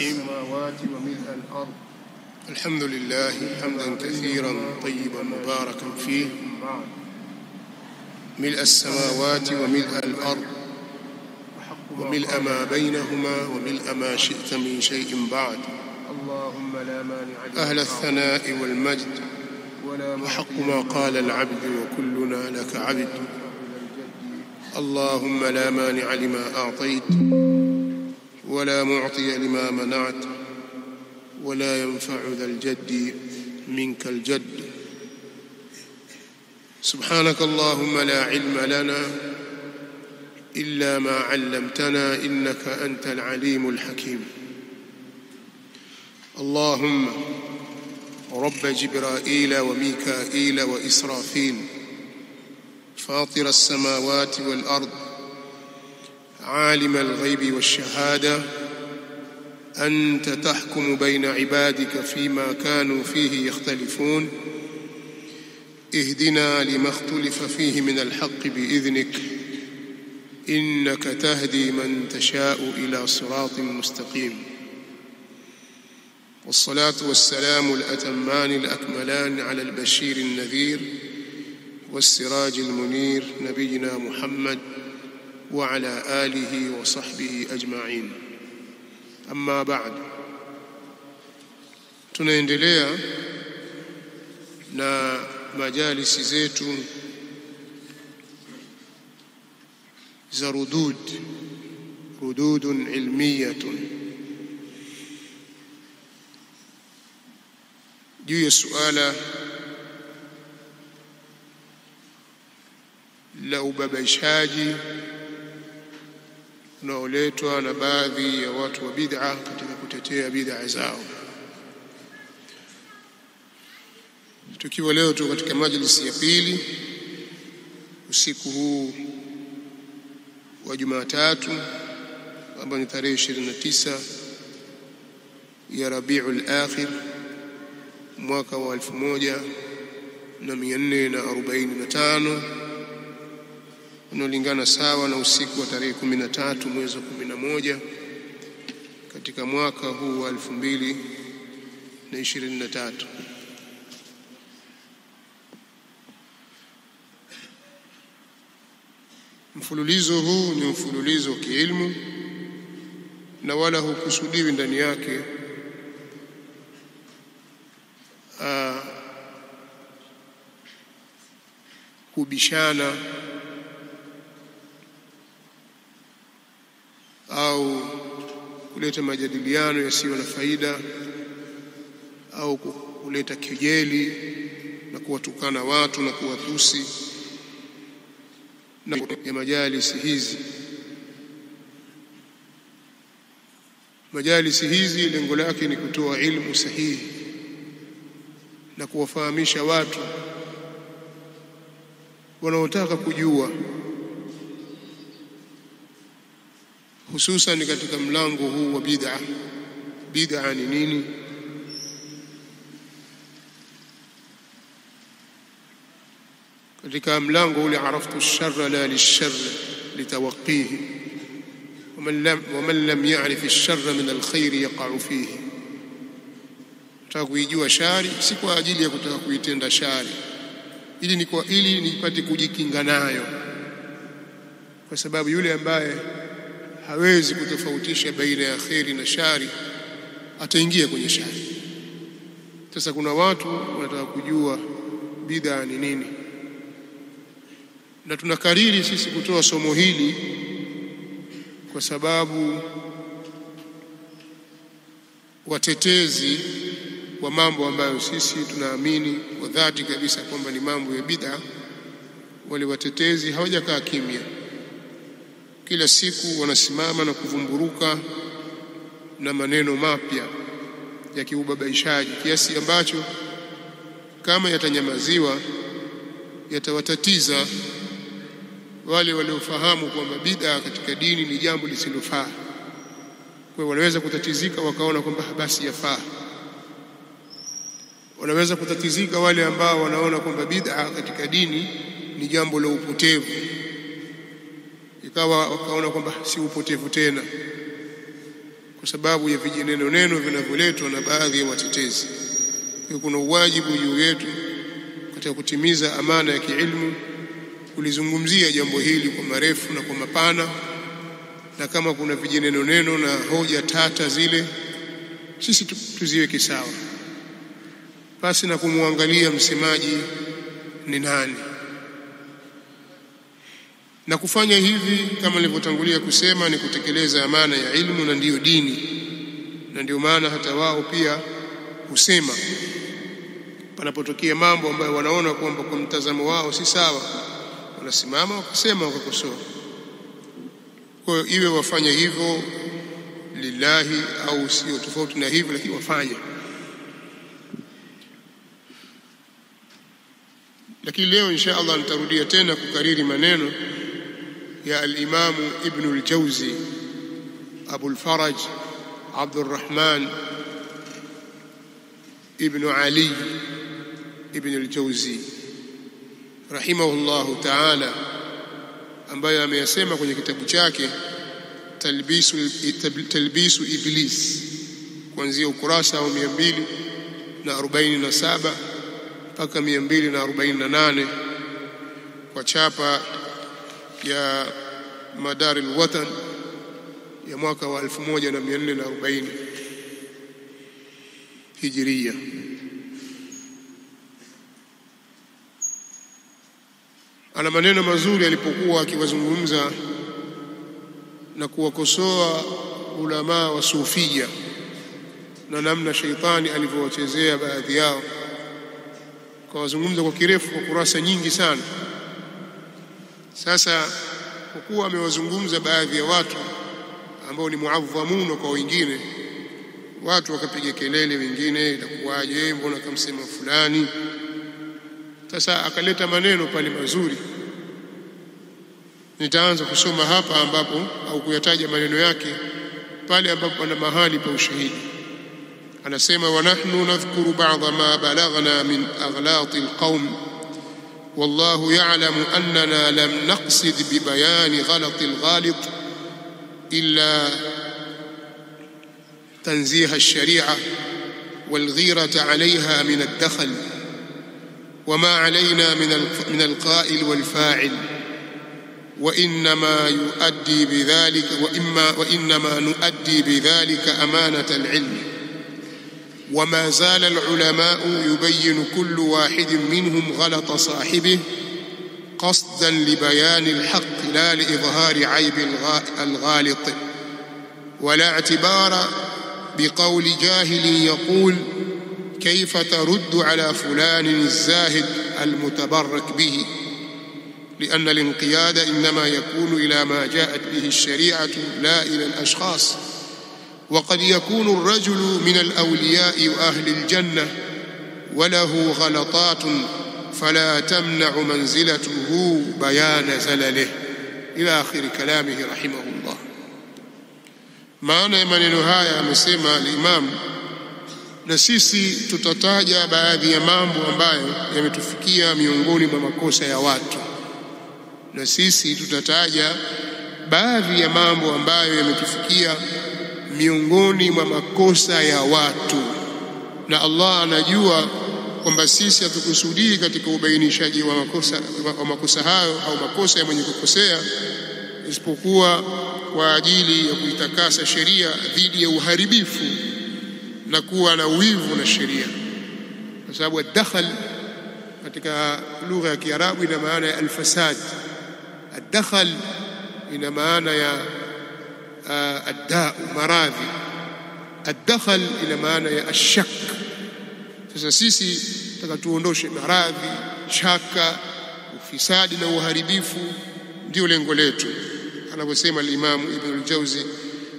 الرحيم. الحمد لله حمدا كثيرا طيبا مباركا فيه، ملء السماوات وملء الأرض وملء ما بينهما وملء ما شئت من شيء بعد. أهل الثناء والمجد وحق ما قال العبد وكلنا لك عبد. اللهم لا مانع لما أعطيت ولا معطي لما منعت ولا ينفع ذا الجد منك الجد. سبحانك اللهم لا علم لنا إلا ما علمتنا إنك أنت العليم الحكيم. اللهم رب جبرائيل وميكائيل وإسرافيل فاطر السماوات والأرض عالم الغيب والشهادة، أنت تحكم بين عبادك فيما كانوا فيه يختلفون، اهدنا لما اختلف فيه من الحق بإذنك، إنك تهدي من تشاء إلى صراط مستقيم. والصلاة والسلام الأتمان الأكملان على البشير النذير والسراج المنير نبينا محمد وعلى آله وصحبه أجمعين. أما بعد، tunaendelea na majalisi zetu za rududun ilmiyatun juu ya suala la ubabaishaji unaoletwa na baadhi ya watu wa bid'a katika kutetea bid'a zao. Tukiwa leo tu katika majlisi ya pili usiku huu wa Jumatatu ambao ni tarehe 29 ya Rabiul Akhir mwaka wa 1445 unaolingana sawa na usiku wa tarehe 13 mwezi wa 11 katika mwaka huu wa 2023. Mfululizo huu ni mfululizo wa kiilmu na wala hukusudiwi ndani yake kubishana au kuleta majadiliano yasiyo na faida au kuleta kejeli na kuwatukana watu na kuwatusi. Na ya majalisi hizi lengo lake ni kutoa ilmu sahihi na kuwafahamisha watu wanaotaka kujua, hususan katika mlango huu wa bid'a. Bid'a ni nini? katika mlango ule araftu ash-sharra la lish-sharr litawaqqihi waman lam ya'rif ash-sharra min al-khair yaqa'u fihi. Nataka kuijua shari si kwa ajili ya kutaka kuitenda shari, ili nipate kujikinga nayo, kwa sababu yule ambaye hawezi kutofautisha baina ya khairi na shari ataingia kwenye shari. Sasa kuna watu wanataka kujua bid'a ni nini, na tunakariri sisi kutoa somo hili kwa sababu watetezi wa mambo ambayo sisi tunaamini kwa dhati kabisa kwamba ni mambo ya bid'a, wale watetezi hawajakaa kimya. Kila siku wanasimama na kuvumburuka na maneno mapya ya kiubabaishaji, kiasi ambacho kama yatanyamaziwa yatawatatiza wale waliofahamu kwamba bid'a katika dini ni jambo lisilofaa. Kwa wanaweza kutatizika wakaona kwamba basi yafaa. Wanaweza kutatizika wale ambao wanaona kwamba bid'a katika dini ni jambo la upotevu, ikawa wakaona kwamba si upotevu tena. kwa sababu ya vijineno neno vinavyoletwa na baadhi ya watetezi. Kwa kuna uwajibu juu yetu katika kutimiza amana ya kiilmu kulizungumzia jambo hili kwa marefu na kwa mapana, na kama kuna vijineno neno na hoja tata zile sisi tuziweke sawa, basi na kumwangalia msemaji ni nani. Na kufanya hivi kama nilivyotangulia kusema ni kutekeleza amana ya ilmu, na ndiyo dini. Na ndio maana hata wao pia husema panapotokea mambo ambayo wanaona kwamba kwa mtazamo wao si sawa, wanasimama wakasema, wakakosoa. Kwa hiyo iwe wafanya hivyo lillahi au sio tofauti na hivyo, lakini wafanye. Lakini leo insha Allah nitarudia tena kukariri maneno ya al-Imam Ibn al-Jawzi Abu al-Faraj Abdurrahman Ibn Ali Ibn al-Jawzi rahimahullahu ta'ala, ambaye ameyasema kwenye kitabu chake Talbisu Iblis, kuanzia ukurasa wa 247 mpaka 248 kwa chapa ya Madar al-Watan ya mwaka wa 1440 Hijria. Ana maneno mazuri alipokuwa akiwazungumza na kuwakosoa ulama wa Sufia na namna shaitani alivyowachezea baadhi yao. Kawazungumza kwa kirefu kwa kurasa nyingi sana. Sasa kwa kuwa amewazungumza baadhi ya watu ambao ni muadhamuno kwa wengine, watu wakapiga kelele, wengine itakuwaje, mbona kamsema fulani. Sasa akaleta maneno pale mazuri. Nitaanza kusoma hapa ambapo au kuyataja maneno yake pale ambapo ana mahali pa ushahidi. Anasema, wa nahnu nadhkuru ba'dha ma balaghna min aghlati alqawm wallahu ya'lamu annana lam naqsid bi bayani ghalati alghalit illa tanziha ash-shari'a والغيرة عليها من الدخل وما علينا من القائل والفاعل وإنما نؤدي بذلك أمانة العلم. وما زال العلماء يبين كل واحد منهم غلط صاحبه قصدا لبيان الحق لا لإظهار عيب الغالط، ولا اعتبار بقول جاهل يقول كيف ترد على فلان الزاهد المتبرك به، لأن الانقياد إنما يكون إلى ما جاءت به الشريعة لا إلى الأشخاص. وقد يكون الرجل من الأولياء وأهل الجنة وله غلطات فلا تمنع منزلته بيان زلله، إلى آخر كلامه رحمه الله. maana ya maneno haya amesema al-Imam, na sisi tutataja baadhi ya mambo ambayo yametufikia miongoni mwa makosa ya watu, na sisi tutataja baadhi ya mambo ambayo yametufikia miongoni mwa makosa ya watu. Na Allah anajua kwamba sisi hatukusudii katika ubainishaji wa makosa hayo au makosa ya mwenye kukosea isipokuwa kwa ajili ya kuitakasa sheria dhidi ya uharibifu na kuwa na wivu na sheria, kwa sababu ad-dakhal katika lugha ya Kiarabu ina maana ya al-fasad. Ad-dakhal ina maana ya ad-da' maradhi. Ad-dakhal ina maana ya ash-shak. Sasa sisi tunataka tuondoshe maradhi, shaka, ufisadi na uharibifu, ndio lengo letu, anavyosema al-Imam Ibn al-Jawzi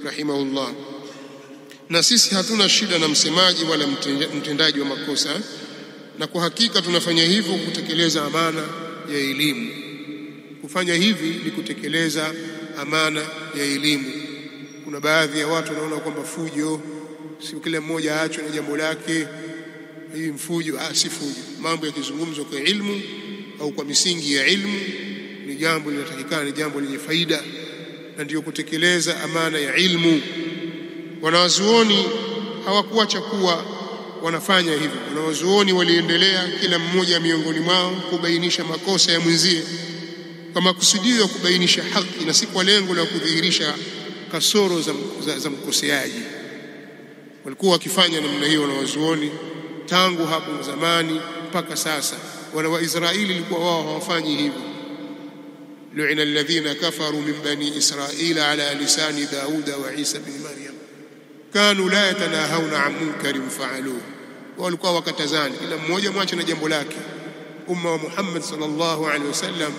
rahimahullah. Na sisi hatuna shida na msemaji wala mtendaji wa makosa, na kwa hakika tunafanya hivyo kutekeleza amana ya elimu. Kufanya hivi ni kutekeleza amana ya elimu. Kuna baadhi ya watu wanaona kwamba fujo, si kila mmoja aachwe na jambo lake, hii mfujo. Si fujo. Mambo yakizungumzwa kwa ilmu au kwa misingi ya ilmu ni jambo linatakikana, ni jambo lenye faida, na ndiyo kutekeleza amana ya ilmu. Wanawazuoni hawakuacha kuwa wanafanya hivyo. Wanawazuoni waliendelea kila mmoja miongoni mwao kubainisha makosa ya mwenzie kwa makusudio ya kubainisha haki na si kwa lengo la kudhihirisha kasoro za mkoseaji. Walikuwa wakifanya namna hiyo wanawazuoni tangu hapo zamani mpaka sasa. Wana wa Israeli walikuwa wao hawafanyi hivyo. lu'ina alladhina kafaru min bani israila ala lisani Dauda wa Isa bin Maryam kanu la yatanahawna an munkarin fa'aluhu. Walikuwa wakatazani kila mmoja mwache na jambo lake. Umma wa Muhammad sallallahu alaihi wasallam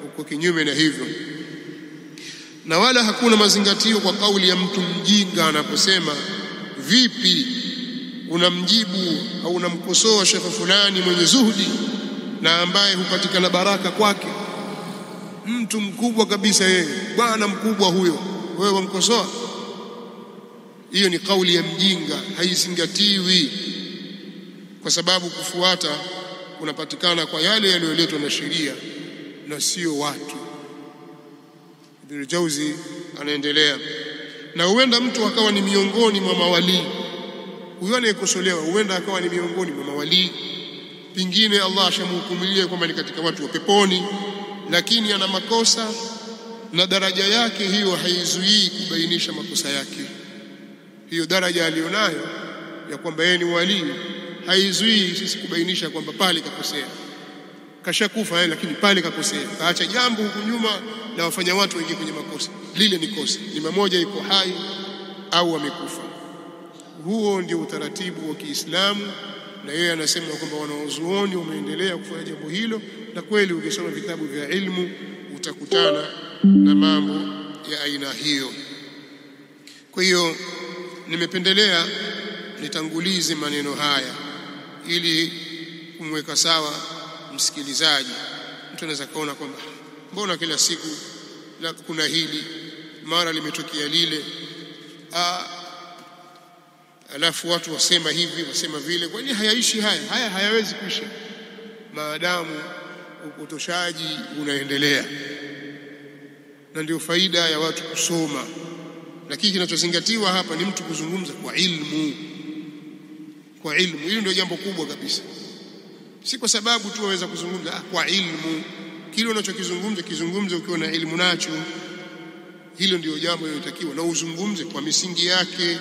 uko kinyume na hivyo, na wala hakuna mazingatio kwa kauli ya mtu mjinga anaposema vipi unamjibu au unamkosoa shekhe fulani mwenye zuhudi na ambaye hupatikana baraka kwake. Mtu mkubwa kabisa yeye, bwana mkubwa huyo, wewe wamkosoa? Hiyo ni kauli ya mjinga, haizingatiwi, kwa sababu kufuata kunapatikana kwa yale yaliyoletwa na sheria na sio watu. Ibn Jauzi anaendelea, na huenda mtu akawa ni miongoni mwa mawalii. Huyo anayekosolewa huenda akawa ni miongoni mwa mawalii, pengine Allah ashamhukumilia kwamba ni katika watu wa peponi, lakini ana makosa na daraja yake hiyo haizuii kubainisha makosa yake. Hiyo daraja alionayo ya kwamba yeye ni wali haizuii sisi kubainisha kwamba pale kakosea. Kashakufa yeye, lakini pale kakosea, kaacha jambo huku nyuma na wafanya watu wengi kwenye makosa. Lile ni kosa, ni mmoja yuko hai au amekufa. Huo ndio utaratibu wa Kiislamu, na yeye anasema kwamba wanaozuoni wameendelea kufanya jambo hilo, na kweli ukisoma vitabu vya ilmu utakutana na mambo ya aina hiyo. Kwa hiyo nimependelea nitangulize maneno haya ili kumweka sawa msikilizaji. Mtu anaweza kaona kwamba mbona kila siku kuna hili, mara limetokea lile, alafu watu wasema hivi wasema vile. Kwani hayaishi haya hayawezi kuisha maadamu upotoshaji unaendelea, na ndio faida ya watu kusoma. Lakini kinachozingatiwa hapa ni mtu kuzungumza kwa ilmu, kwa ilmu. Hilo ndio jambo kubwa kabisa, si kwa sababu tu waweza kuzungumza kwa ilmu. Kile unachokizungumza kizungumze ukiwa na ilmu nacho. Hilo ndio jambo linalotakiwa, na uzungumze kwa misingi yake.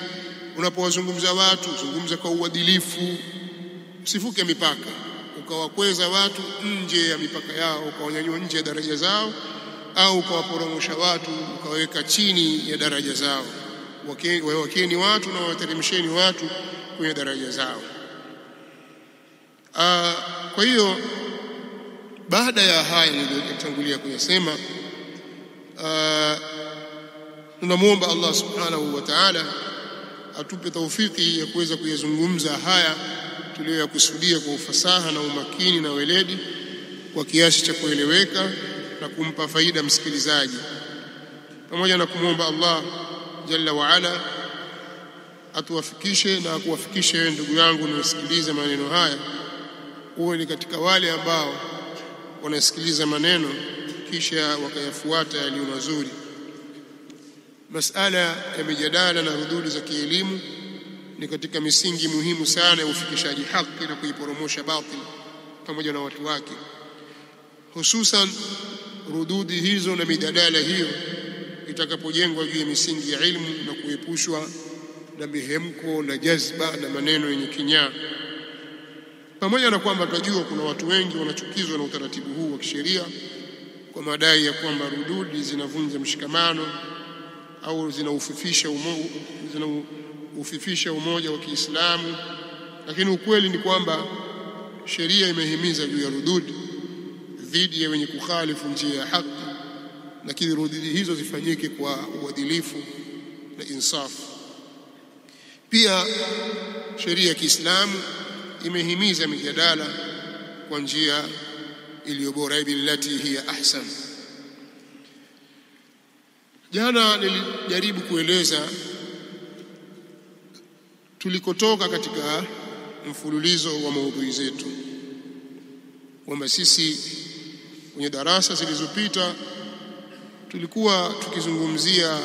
Unapowazungumza watu zungumza kwa uadilifu, usivuke mipaka ukawakweza watu nje ya mipaka yao, ukawanyanyua nje ya daraja zao, au ukawaporomosha watu ukaweka chini ya daraja zao. Wakeni watu na wateremsheni watu kwenye daraja zao. Kwa hiyo baada ya haya niliyotangulia kuyasema, tunamuomba Allah subhanahu wa ta'ala atupe taufiki ya kuweza kuyazungumza haya tuliyoyakusudia kwa ufasaha na umakini na weledi, kwa kiasi cha kueleweka na kumpa faida msikilizaji, pamoja na kumwomba Allah jalla wa ala atuwafikishe na akuwafikishe wewe ndugu yangu unasikiliza maneno haya, uwe ni katika wale ambao wanasikiliza maneno kisha wakayafuata yaliyo mazuri. Masala ya mijadala na rududi za kielimu ni katika misingi muhimu sana ya ufikishaji haki na kuiporomosha batil pamoja na watu wake, hususan rududi hizo na mijadala hiyo itakapojengwa juu ya misingi ya ilmu na kuepushwa na mihemko na jazba na maneno yenye kinyaa. Pamoja na kwamba tunajua kuna watu wengi wanachukizwa na utaratibu huu wa kisheria kwa madai ya kwamba rududi zinavunja mshikamano au zinaufifisha umoja wa Kiislamu, lakini ukweli ni kwamba sheria imehimiza juu ya rududi dhidi ya wenye kukhalifu njia ya haki, lakini rududi hizo zifanyike kwa uadilifu na insafu. Pia sheria ya Kiislamu imehimiza mijadala kwa njia iliyo bora, billati hiya ahsan. Jana nilijaribu kueleza tulikotoka katika mfululizo wa maudhui zetu, kwamba sisi kwenye darasa zilizopita tulikuwa tukizungumzia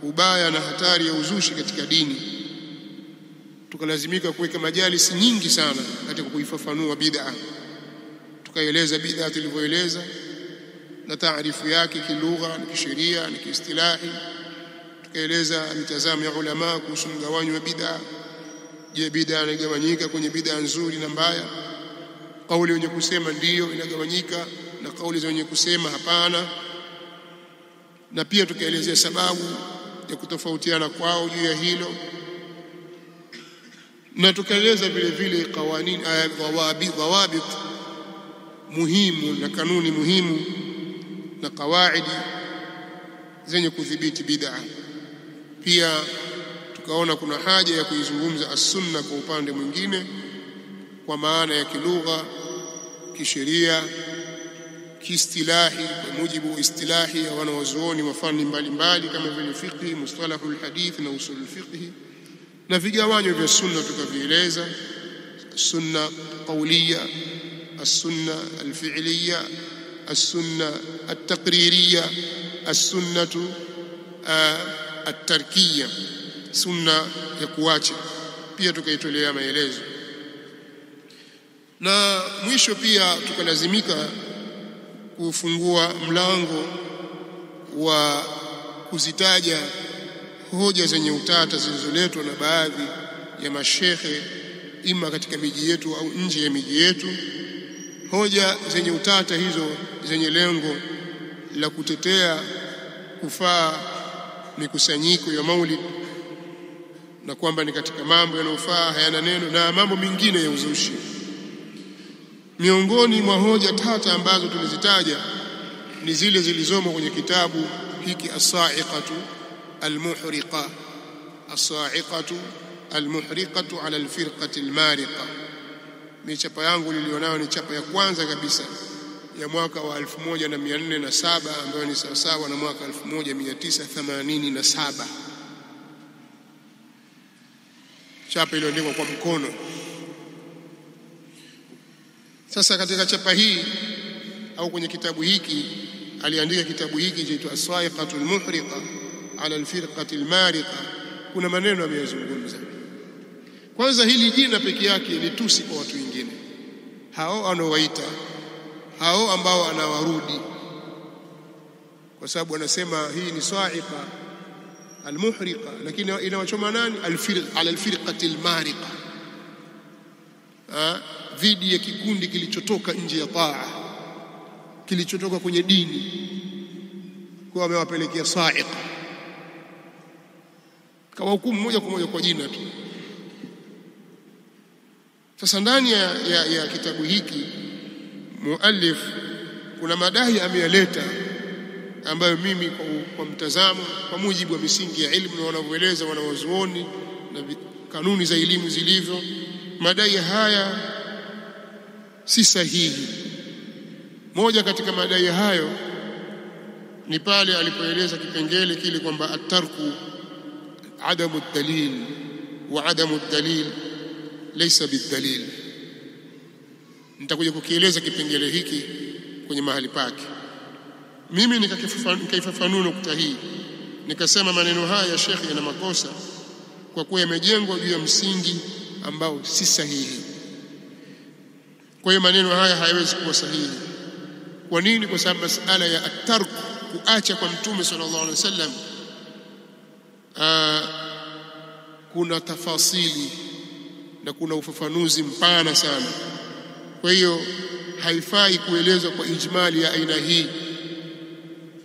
ubaya na hatari ya uzushi katika dini, tukalazimika kuweka majalisi nyingi sana katika kuifafanua bid'a. Tukaeleza bid'a tulivyoeleza na taarifu yake kilugha na kisheria na kiistilahi. Tukaeleza mitazamo ya ulama kuhusu mgawanyo wa bid'a. Je, bid'a inagawanyika kwenye bid'a nzuri na mbaya? Kauli wenye kusema ndiyo inagawanyika na kauli zenye kusema hapana. Na pia tukaelezea sababu ya kutofautiana kwao juu ya hilo, na tukaeleza vile vile kawanini dhawabit muhimu na kanuni muhimu na kawaidi zenye kudhibiti bid'a. Pia tukaona kuna haja ya kuizungumza as-sunna kwa upande mwingine, kwa maana ya kilugha, kisheria, kiistilahi, kwa mujibu wa istilahi ya wanawazuoni wa fani mbalimbali kama vile fiqh, mustalahul hadith na usul fiqh. Na vigawanyo vya sunna tukavieleza: sunna qawliya, as-sunna al-fi'liya, as-sunna at-taqririya, as-sunnatu at-tarkiya, sunna ya kuacha. Pia tukaitolea maelezo, na mwisho pia tukalazimika kufungua mlango wa kuzitaja hoja zenye utata zilizoletwa na baadhi ya mashekhe, ima katika miji yetu au nje ya miji yetu. Hoja zenye utata hizo zenye lengo la kutetea kufaa mikusanyiko ya maulid, na kwamba ni katika mambo yanayofaa, hayana neno, na mambo mengine ya uzushi. Miongoni mwa hoja tata ambazo tulizitaja ni zile zilizomo kwenye kitabu hiki as-sa'iqatu al-muhriqa, as-sa'iqatu al-muhriqatu ala al-firqati al-mariqa. Ni chapa yangu nilionayo, ni chapa ya kwanza kabisa ya mwaka wa 1407 ambayo ni sawasawa na mwaka 1987. Chapa iliyoandikwa kwa mkono. Sasa katika chapa hii au kwenye kitabu hiki, aliandika kitabu hiki chaitwa as-sa'iqatu al-muhriqa ala al-firqati al-mariqa, kuna maneno ameyazungumza. Kwanza, hili jina peke yake ni tusi kwa watu wengine, hao anaowaita, hao ambao anawarudi, kwa sababu anasema hii ni sa'iqa al-muhriqa, lakini inawachoma nani? Ala al-firqati al-mariqa, dhidi ya kikundi kilichotoka nje ya taa, kilichotoka kwenye dini, kwa amewapelekea sa'iqa, kwa hukumu moja kwa moja kwa jina tu. Sasa ndani ya kitabu hiki muallif kuna madai ameyaleta ambayo mimi kwa mtazamo, kwa mujibu wa misingi ya elimu na wanavyoeleza wanawazuoni na kanuni za elimu zilivyo, madai haya si sahihi. Moja katika madai hayo ni pale alipoeleza kipengele kile kwamba at-tarku adamu ad-dalil wa adamu ad-dalil laysa bid-dalil. Nitakuja kukieleza kipengele hiki kwenye mahali pake. Mimi nikaifafanua nukta hii, nikasema maneno haya ya Sheikh yana makosa kwa kuwa yamejengwa juu ya msingi ambao si sahihi. Kwa hiyo maneno haya hayawezi kuwa sahihi. Kwa nini? Kwa sababu masala ya at-tark, kuacha kwa Mtume sallallahu alaihi wasallam, kuna tafasili na kuna ufafanuzi mpana sana. Kwa hiyo haifai kuelezwa kwa ijmali ya aina hii.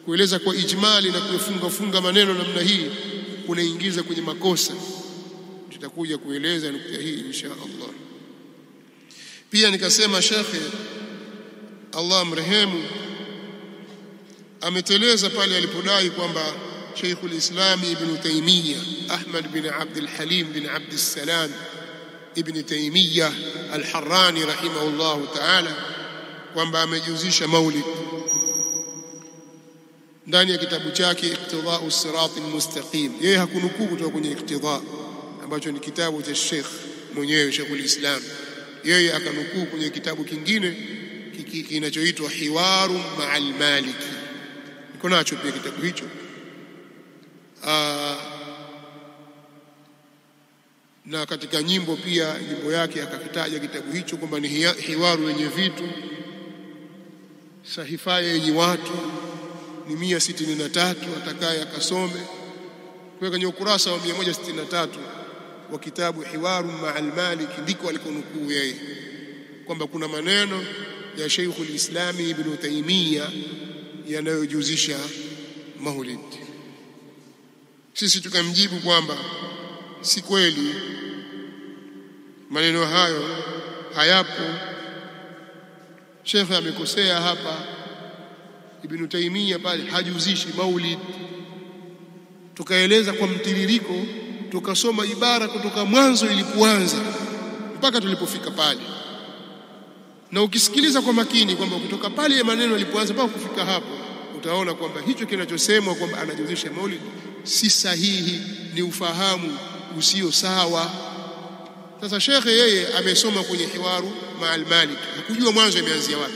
Kueleza kwa ijmali na kufunga maneno namna hii kunaingiza kwenye makosa. Tutakuja kueleza nukta hii insha Allah. Pia nikasema Sheikh Allah mrehemu ameteleza pale alipodai kwamba Sheikhul Islam Ibn Taymiyyah Ahmad bin Abdul Halim bin Abdul Salam Ibn Taymiyyah Al-Harrani rahimahullahu ta'ala kwamba amejuzisha maulid ndani ya kitabu chake Iqtida'u Siratil Mustaqim. Yeye hakunukuu kutoka kwenye Iqtida' ambacho ni kitabu cha Sheikh mwenyewe Sheikhul Islam. Yeye akanukuu kwenye kitabu kingine kinachoitwa Hiwaru Ma'al Maliki. Niko nacho pia kitabu hicho. na katika nyimbo pia, nyimbo yake akakitaja kitabu hicho kwamba ni hiwaru yenye vitu, sahifa yenye watu, ni 163, atakaye akasome. Kwa kwenye ukurasa wa 163 wa kitabu Hiwaru ma'al Malik ndiko alikonukuu yeye kwamba kuna maneno ya Sheikhul Islam Ibn Taymiyyah yanayojuzisha maulid. Sisi tukamjibu kwamba si kweli, maneno hayo hayapo, Sheikh amekosea hapa. Ibn Taymiyyah pale hajuzishi maulid. Tukaeleza kwa mtiririko, tukasoma ibara kutoka mwanzo ilipoanza mpaka tulipofika pale, na ukisikiliza kwa makini kwamba kutoka pale maneno yalipoanza mpaka kufika hapo, utaona kwamba hicho kinachosemwa kwamba anajuzisha maulid si sahihi, ni ufahamu usio sawa. Sasa shekhe yeye amesoma kwenye Hiwaru ma'al Malik, hakujua mwanzo imeanzia wapi.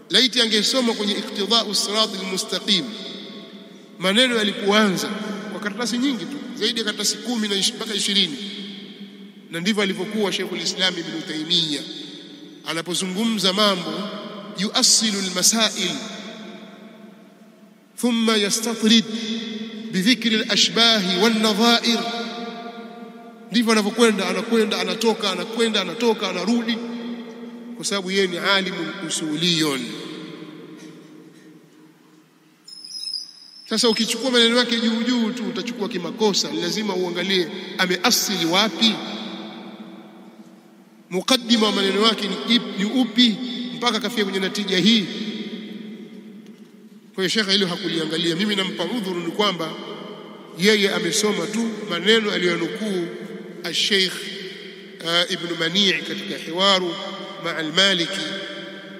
Laiti angesoma kwenye Iqtida'u Siratil Mustaqim, maneno yalipoanza kwa karatasi nyingi tu, zaidi ya karatasi 10 mpaka 20, na ndivyo alivyokuwa Sheikhul Islam Ibn Taymiyyah anapozungumza mambo. Yuassilu almasail thumma yastatrid bidhikri alashbah walnadha'ir. Ndivyo anavyokwenda, anakwenda anatoka, anakwenda anatoka, anarudi, kwa sababu yeye ni alimu usuliyun. Sasa ukichukua maneno yake juu juu tu utachukua kimakosa. Lazima uangalie ameasili wapi, mukaddima wa maneno yake ni upi mpaka kafia kwenye natija hii. Kwa hiyo shekhe hilo hakuliangalia. Mimi nampa udhuru ni kwamba yeye amesoma tu maneno aliyonukuu al-Sheikh Ibn Mani' katika Hiwaru ma'al Maliki,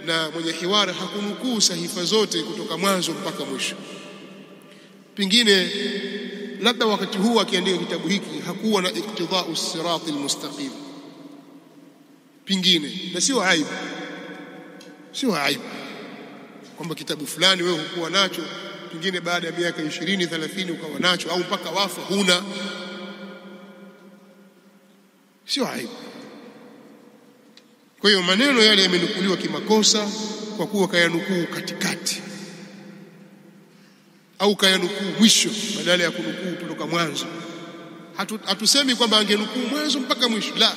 na mwenye hiwari hakunukuu sahifa zote kutoka mwanzo mpaka mwisho. Pengine labda wakati huu akiandika kitabu hiki hakuwa na Iqtida'u Siratil Mustaqim, pengine, na sio aibu, sio aibu kwamba kitabu fulani wewe hukuwa nacho, pengine baada ya miaka 20 30 ukawa nacho, au mpaka wafa huna, sio aibu. Kwa hiyo maneno yale yamenukuliwa kimakosa kwa kuwa kayanukuu katikati au kayanukuu mwisho badala ya kunukuu kutoka mwanzo. Hatusemi kwamba angenukuu mwanzo mpaka mwisho, la,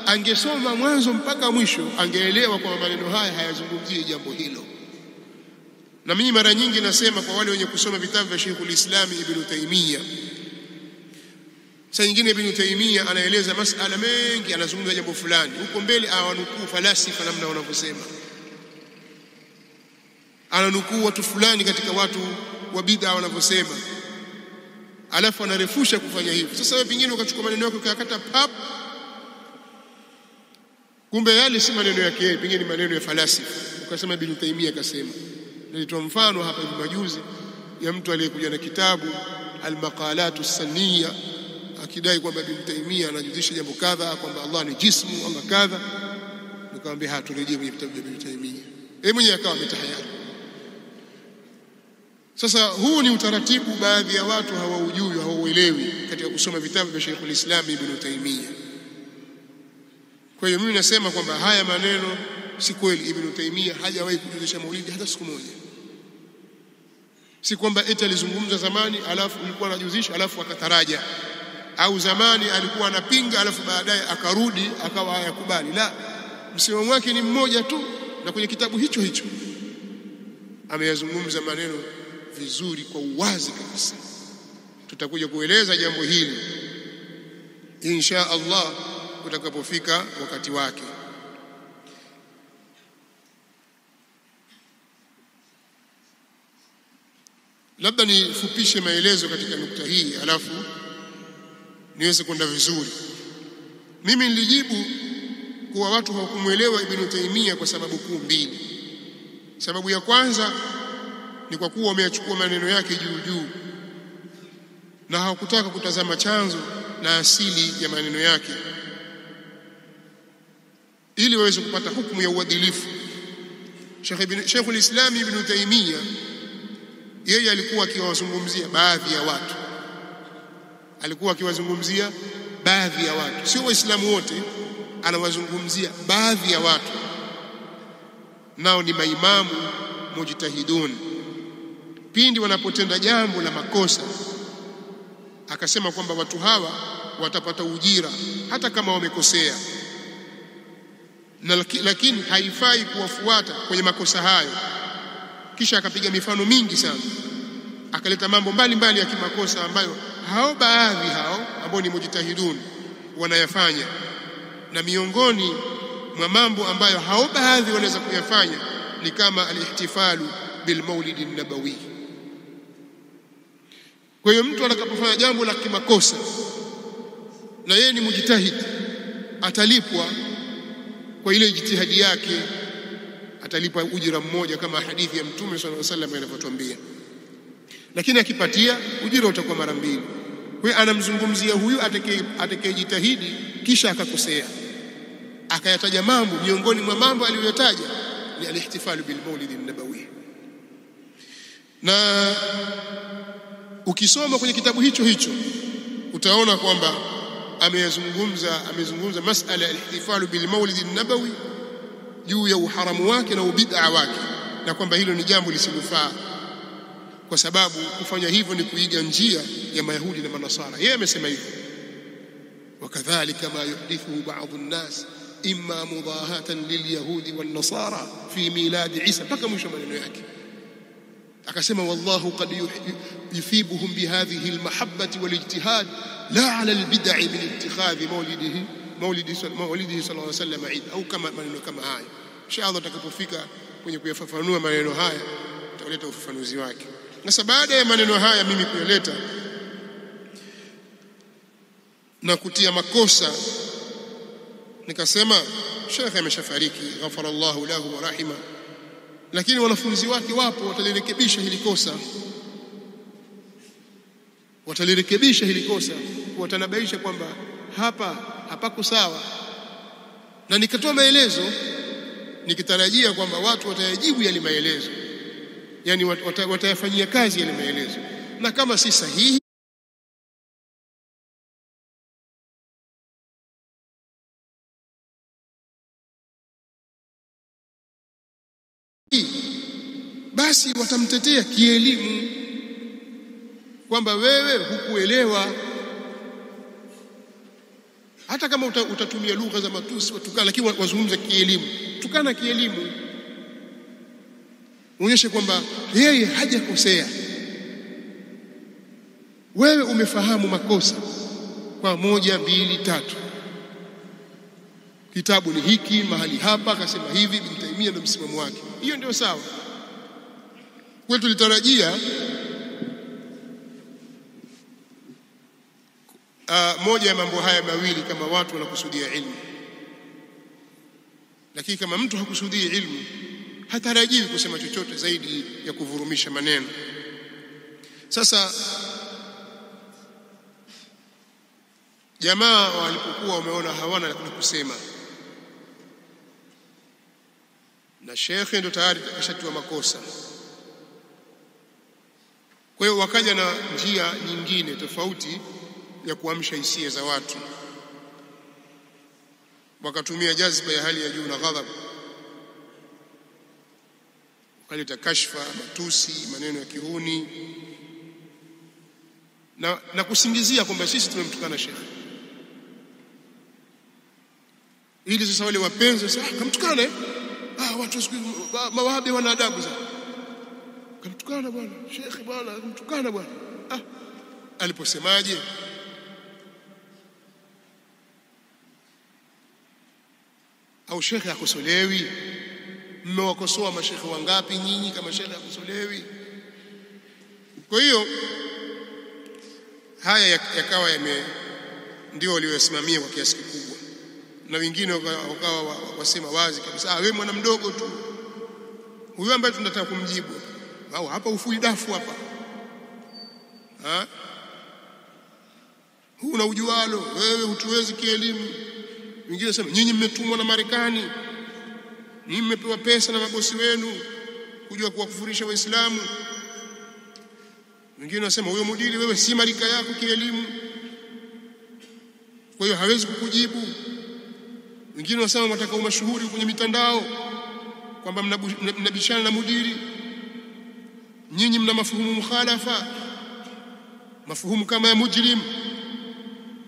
angesoma mwanzo mpaka mwisho angeelewa kwamba maneno haya hayazungumzii jambo hilo. Na mimi mara nyingi nasema kwa wale wenye kusoma vitabu vya Sheikhul Islam Ibn Taymiyyah, saa nyingine Ibn Taymiyyah anaeleza masala mengi, anazungumza jambo fulani, huko mbele awanukuu falasifa namna wanavyosema, ananukuu watu fulani katika watu wa bid'a wanavyosema, alafu anarefusha kufanya hivyo. Sasa wewe pengine ukachukua maneno yako ukayakata pap, kumbe yale si maneno yake yeye, pengine ni maneno ya falasifa, ukasema Ibn Taymiyyah akasema. Nilitoa mfano hapa hivi majuzi ya mtu aliyekuja na kitabu al-Maqalatu as-Saniyya akidai kwamba Ibn Taymiyyah anajuzisha jambo kadha, kwamba Allah ni jismu, Allah kadha. Nikamwambia haturejee kwenye kitabu cha Ibn Taymiyyah, yeye mwenyewe akawa ametahayari. Sasa huu ni utaratibu baadhi ya watu hawaujui, hawauelewi katika kusoma vitabu vya Sheikhul Islam Ibn Taymiyyah. Kwa hiyo mimi nasema kwamba haya maneno si kweli. Ibn Taymiyyah hajawahi kujuzisha maulidi hata siku moja. Si kwamba eti alizungumza zamani alafu alikuwa anajuzisha alafu akataraja, au zamani alikuwa anapinga alafu baadaye akarudi akawa hayakubali. La, msimamo wake ni mmoja tu, na kwenye kitabu hicho hicho ameyazungumza maneno vizuri kwa uwazi kabisa. Tutakuja kueleza jambo hili insha Allah utakapofika wakati wake. Labda nifupishe maelezo katika nukta hii alafu niweze kwenda vizuri. Mimi nilijibu kuwa watu hawakumuelewa Ibn Taymiyyah kwa sababu kuu mbili. Sababu ya kwanza ni kwa kuwa wameyachukua maneno yake juu juu na hawakutaka kutazama chanzo na asili ya maneno yake ili waweze kupata hukumu ya uadilifu. Sheikhul Islam Ibn Taymiyyah yeye alikuwa akiwazungumzia baadhi ya watu, alikuwa akiwazungumzia baadhi ya watu, sio waislamu wote, anawazungumzia baadhi ya watu, nao ni maimamu mujtahidun. Pindi wanapotenda jambo la makosa, akasema kwamba watu hawa watapata ujira hata kama wamekosea, lakini haifai kuwafuata kwenye makosa hayo. Kisha akapiga mifano mingi sana, akaleta mambo mbalimbali ya kimakosa ambayo hao baadhi hao ambao ni mujtahidun wanayafanya, na miongoni mwa mambo ambayo hao baadhi wanaweza kuyafanya ni kama al-ihtifalu bil maulid an-nabawi. Kwa hiyo mtu atakapofanya jambo la kimakosa na yeye ni mujtahid, atalipwa kwa ile jitihadi yake, atalipwa ujira mmoja kama hadithi ya Mtume sallallahu alaihi wasallam inavyotuambia, lakini akipatia ujira utakuwa mara mbili. Kwa hiyo anamzungumzia huyu atakayejitahidi kisha akakosea, akayataja mambo, miongoni mwa mambo aliyotaja ni al-ihtifalu bil maulid an-nabawi. Na ukisoma kwenye kitabu hicho utaona kwamba amezungumza masala ya al-ihtifalu bil maulid an-nabawi juu ya uharamu wake na ubid'a wake, na kwamba hilo ni jambo lisilofaa, kwa sababu kufanya hivyo ni kuiga njia ya Mayahudi na Manasara. Yeye amesema hivyo, wakadhalika ma yuhdithu ba'dhu an-nas imma mudahatan lilyahudi wan-nasara fi milad Isa, mpaka mwisho maneno yake. Akasema wallahu qad yufibuhum bihadhihi al-mahabbati wal-ijtihad la ala al-bid'i min ittikhadhi maulidihi sallallahu alayhi wasallam Eid, au kama maneno kama haya. Inshallah tutakapofika kwenye kuyafafanua maneno haya tutaleta ufafanuzi wake. Na baada ya maneno haya mimi kuyaleta na kutia makosa, nikasema Sheikh ameshafariki, ghafarallahu lahu wa rahima, lakini wanafunzi wake wapo, watalirekebisha hili kosa, watanabaisha kwamba hapako sawa. Na nikatoa maelezo nikitarajia kwamba watu watayajibu yale maelezo, yani watayafanyia kazi yale maelezo, na kama si sahihi basi watamtetea kielimu kwamba wewe hukuelewa. Hata kama utatumia lugha za matusi watukana, lakini wazungumza kielimu, tukana kielimu, uonyeshe kwamba yeye hajakosea, wewe umefahamu makosa kwa 1, 2, 3, kitabu ni hiki, mahali hapa akasema hivi, Ibn Taymiyyah na msimamo wake, hiyo ndio sawa. Kwa tulitarajia moja ya mambo haya mawili kama watu wanakusudia ilmu, lakini kama mtu hakusudii ilmu hatarajiwi kusema chochote zaidi ya kuvurumisha maneno. Sasa jamaa walipokuwa wameona hawana la kusema na shekhe ndo tayari akashatiwa makosa, kwa hiyo wakaja na njia nyingine tofauti ya kuamsha hisia za watu, wakatumia jazba ya hali ya juu na ghadhab, wakaleta kashfa, matusi, maneno ya kihuni na kusingizia kwamba sisi tumemtukana shekhe, ili sasa wale wapenzi sasa kamtukane. Watu mawahabi wana adabu sana, kamtukana bwana shekhe, bwana kamtukana bwana. Aliposemaje? Au shekhe hakosolewi? Mmewakosoa mashekhe wangapi nyinyi kama shekhe hakosolewi? Kwa hiyo haya yakawa ndio waliosimamia kwa kiasi kikubwa, na wengine wakawa wasema wazi kabisa, wewe mwana mdogo tu huyu ambaye tunataka kumjibu, au hapa ufui dafu hapa, huna ujualo wewe, hutuwezi kielimu. Wengine wasema nyinyi mmetumwa na Marekani, nyinyi mmepewa pesa na mabosi wenu kujua kuwakufurisha Waislamu. Wengine wasema huyo mudiri wewe si marika yako kielimu. kwa hiyo hawezi kukujibu. Wengine wasema wataka umashuhuri kwenye mitandao kwamba mnabishana na mudiri, nyinyi mna mafuhumu mukhalafa, mafuhumu kama ya mujrim.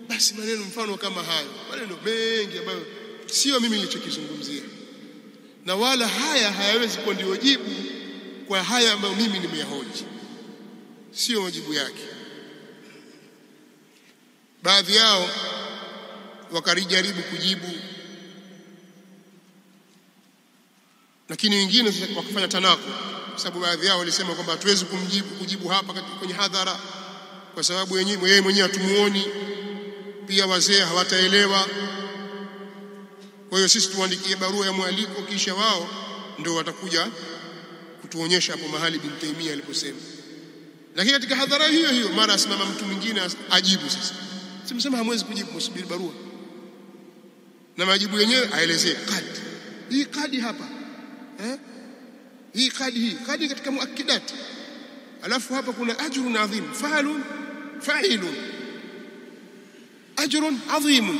Basi maneno mfano kama hayo, maneno mengi ambayo sio mimi nilichokizungumzia, na wala haya hayawezi kuwa ndio jibu kwa haya ambayo mimi nimeyahoji, sio majibu yake. Baadhi yao wakarijaribu kujibu, lakini wengine sasa wakafanya tanako, kwa sababu baadhi yao walisema kwamba hatuwezi kujibu hapa kwenye hadhara kwa sababu yeye mwenyewe hatumuoni, pia wazee hawataelewa. Kwa hiyo sisi tuandikie barua ya mwaliko, kisha wao ndio watakuja kutuonyesha hapo mahali Ibn Taymiyyah aliposema. Lakini katika hadhara hiyo hiyo mara asimama mtu mwingine ajibu. Sasa simsema hamwezi kujibu, msubiri barua, na majibu yenyewe aelezee kadi hii, kadi hapa hii kadi katika muakkidat, alafu hapa kuna ajrun adhim, fa'ilun ajrun adhim.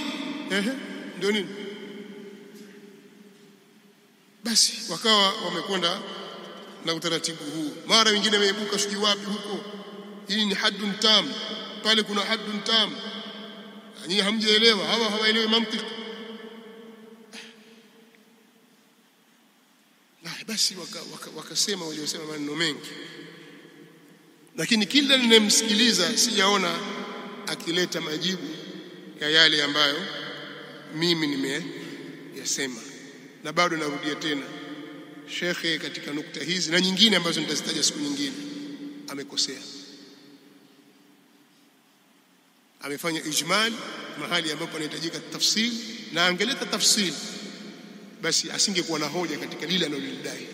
Ndio nini? Basi wakawa wamekwenda na utaratibu huu. Mara wengine wameibuka sijui wapi huko, hii ni haddun tam, pale kuna haddun tam, nyinyi hamjaelewa, hawa hawaelewi mantiki. Basi wakasema waliosema maneno mengi, lakini kila ninemsikiliza sijaona akileta majibu ya yale ambayo mimi nimeyasema. Na bado narudia tena, shekhe katika nukta hizi na nyingine ambazo nitazitaja siku nyingine amekosea. Amefanya ijmal mahali ambapo anahitajika tafsiri, na angeleta tafsiri basi asingekuwa na hoja katika lile analodai.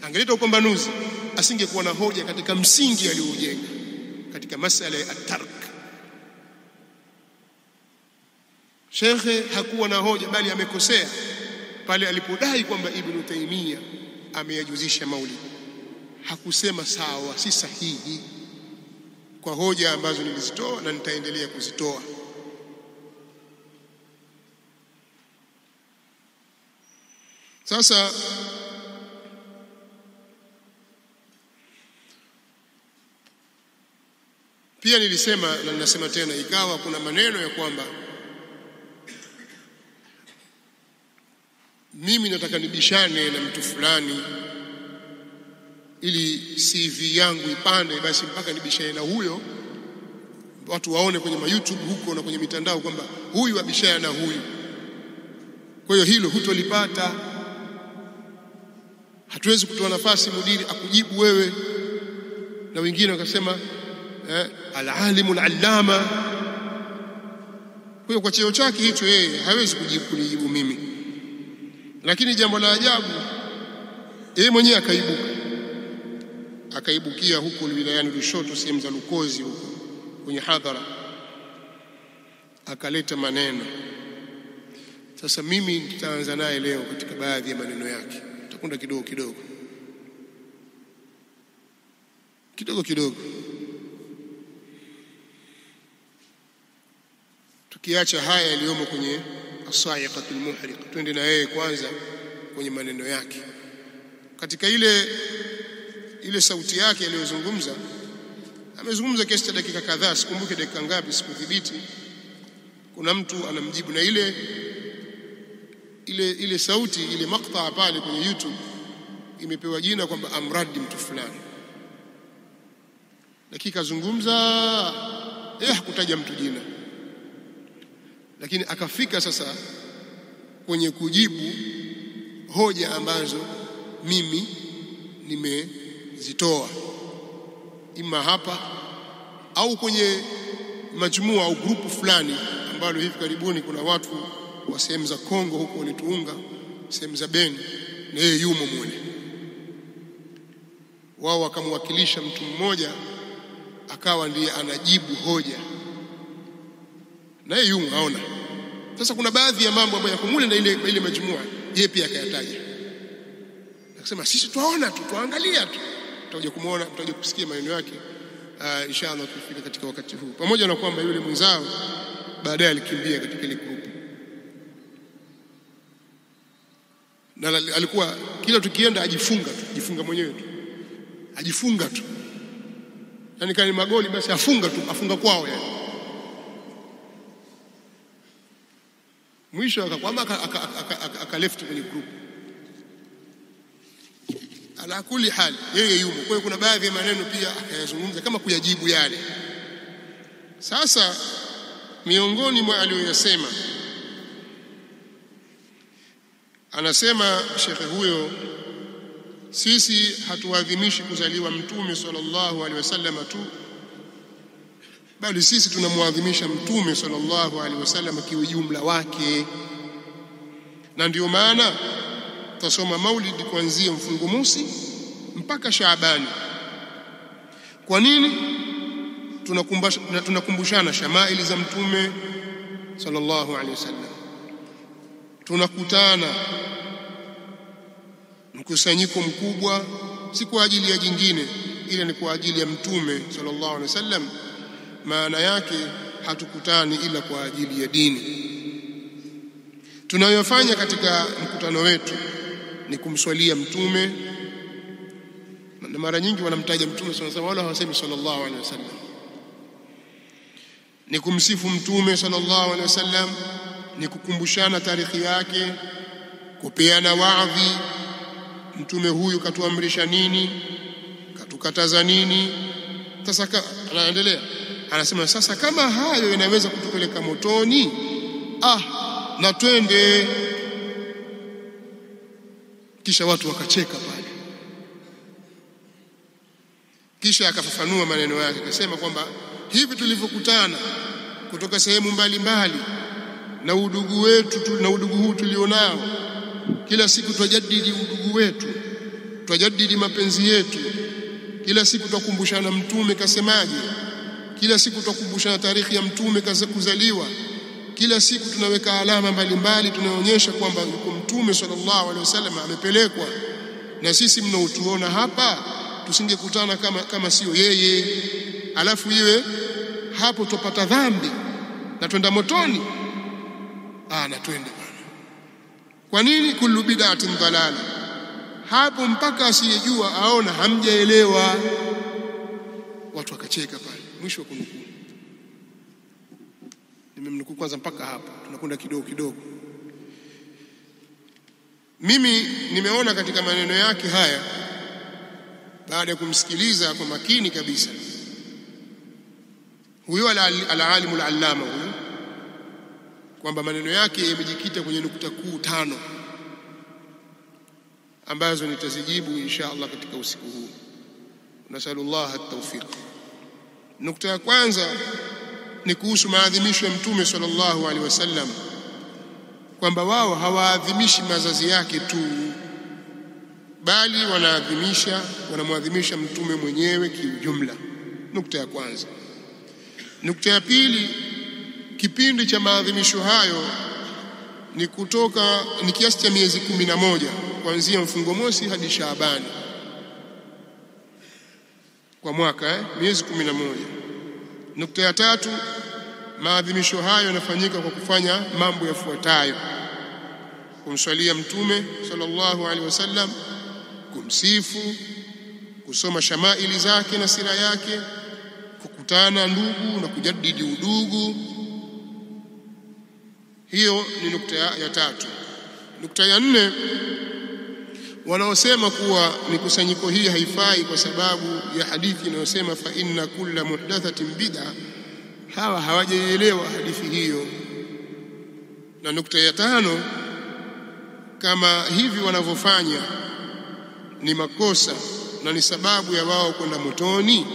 Angeleta upambanuzi, asingekuwa na hoja katika msingi aliojenga katika masala ya at-tark. Shekhe hakuwa na hoja, bali amekosea pale alipodai kwamba Ibn Taymiyyah ameyajuzisha maulid. Hakusema sawa, si sahihi, kwa hoja ambazo nilizitoa na nitaendelea kuzitoa. Sasa pia nilisema na ninasema tena, ikawa kuna maneno ya kwamba mimi nataka nibishane na mtu fulani ili CV yangu ipande, basi mpaka nibishane na huyo, watu waone kwenye YouTube huko na kwenye mitandao kwamba huyu abishana na huyu. Kwa hiyo hilo hutolipata. Hatuwezi kutoa nafasi mudiri akujibu wewe. Na wengine wakasema al-alimu al-allama. Kwa hiyo kwa cheo chake hicho yeye hawezi kunijibu mimi. Lakini jambo la ajabu, yeye mwenyewe akaibukia huko wilayani Lushoto, sehemu za Lukozi huko kwenye hadhara, akaleta maneno. Sasa mimi nitaanza naye leo katika baadhi ya maneno yake, tutakwenda kidogo, tukiacha haya yaliyomo kwenye as-sa'iqatul muhriqa, twende na yeye kwanza kwenye maneno yake. Katika ile sauti yake aliyozungumza, amezungumza kiasi cha dakika kadhaa, sikumbuke dakika ngapi, sikudhibiti. Kuna mtu anamjibu, na ile sauti, ile maktaa pale kwenye YouTube imepewa jina kwamba amradi mtu fulani. Dakika zungumza, hakutaja mtu jina, lakini akafika sasa kwenye kujibu hoja ambazo mimi nimezitoa, ima hapa au kwenye majumua au grupu fulani ambalo hivi karibuni kuna watu wa sehemu za Kongo huko walituunga, sehemu za Beni, na yeye yumo mule. Wao wakamwakilisha mtu mmoja akawa ndiye anajibu hoja, na yeye yumo haona. Sasa kuna baadhi ya mambo ambayo yako mule na ile majumua, yeye pia akayataja. Akasema sisi tuaona tu, tuangalia tu, tutakuja kumuona, tutakuja kusikia maneno yake inshallah tukifika katika wakati huu. Pamoja na kwamba yule mwenzao baadaye alikimbia katika ile group. Na alikuwa kila tukienda ajifunga mwenyewe tu, ajifunga tu, yani kama magoli basi afunga kwao yani. Mwisho akakwama aka left kwenye group. Ala kuli hali yeye yumo. Kwa hiyo kuna baadhi ya maneno pia akayazungumza kama kuyajibu yale. Sasa miongoni mwa aliyoyasema, anasema shekhe huyo, sisi hatuadhimishi kuzaliwa Mtume sallallahu alaihi wasallam tu, bali sisi tunamwadhimisha Mtume sallallahu alaihi wasallam kiujumla wake. Na ndio maana tasoma maulidi kuanzia mfungo mosi mpaka Shaabani. Kwa nini? Tunakumbushana shamaili za Mtume sallallahu alaihi wasallam. Tunakutana mkusanyiko mkubwa, si kwa ajili ya jingine, ila ni kwa ajili ya Mtume sallallahu alaihi wasallam. Maana yake hatukutani ila kwa ajili ya dini. Tunayofanya katika mkutano wetu ni kumswalia Mtume, na mara nyingi wanamtaja Mtume sallallahu alaihi wasallam, wala hawasemi sallallahu alaihi wasallam. Ni kumsifu Mtume sallallahu alaihi wasallam, ni kukumbushana tarikhi yake, kupeana waadhi, Mtume huyu katuamrisha nini, katukataza nini. Sasa anaendelea, anasema sasa kama hayo yanaweza kutupeleka motoni, na twende. Kisha watu wakacheka pale. Kisha akafafanua maneno yake, akasema kwamba hivi tulivyokutana kutoka sehemu mbalimbali na udugu wetu na udugu huu tulionao, kila siku twajadidi udugu wetu, twajadidi mapenzi yetu, kila siku twakumbushana Mtume kasemaje, kila siku twakumbushana tarikhi ya Mtume kuzaliwa, kila siku tunaweka alama mbalimbali tunaonyesha kwamba Mtume sallallahu alaihi wasallam amepelekwa, na sisi mnaotuona hapa tusingekutana kama sio yeye, alafu iwe hapo tupata dhambi na twenda motoni. Na twende bwana. Kwa nini? Kullu bid'atin dalala. Hapo mpaka asiyejua aona hamjaelewa. Watu wakacheka pale. Mwisho wa kunukuu, nimemnukuu kwanza mpaka hapo, tunakwenda kidogo kidogo. Mimi nimeona katika maneno yake haya, baada ya kumsikiliza kwa makini kabisa, huyo al-alimu al-allama huyo, kwamba maneno yake yamejikita kwenye nukta kuu 5 ambazo nitazijibu insha Allah katika usiku huu. Nasallallahu at-tawfiq. Nukta ya kwanza ni kuhusu maadhimisho ya Mtume sallallahu alaihi wasallam, kwamba wao hawaadhimishi mazazi yake tu, bali wanamwadhimisha Mtume mwenyewe kiujumla. Nukta ya kwanza. Nukta ya pili, kipindi cha maadhimisho hayo ni kiasi cha miezi 11 kuanzia mfungo mosi hadi Shaabani kwa mwaka, miezi 11. Nukta ya tatu, maadhimisho hayo yanafanyika kwa kufanya mambo yafuatayo: kumswalia Mtume sallallahu alaihi wasallam, kumsifu, kusoma shamaili zake na sira yake, kukutana ndugu na kujadidi udugu. Hiyo ni nukta ya tatu. Nukta ya 4, wanaosema kuwa mikusanyiko hii haifai kwa sababu ya hadithi inayosema fa inna kulla muhdathatin bid'a, hawa hawajaelewa hadithi hiyo. Na nukta ya 5, kama hivi wanavyofanya ni makosa na ni sababu ya wao kwenda motoni,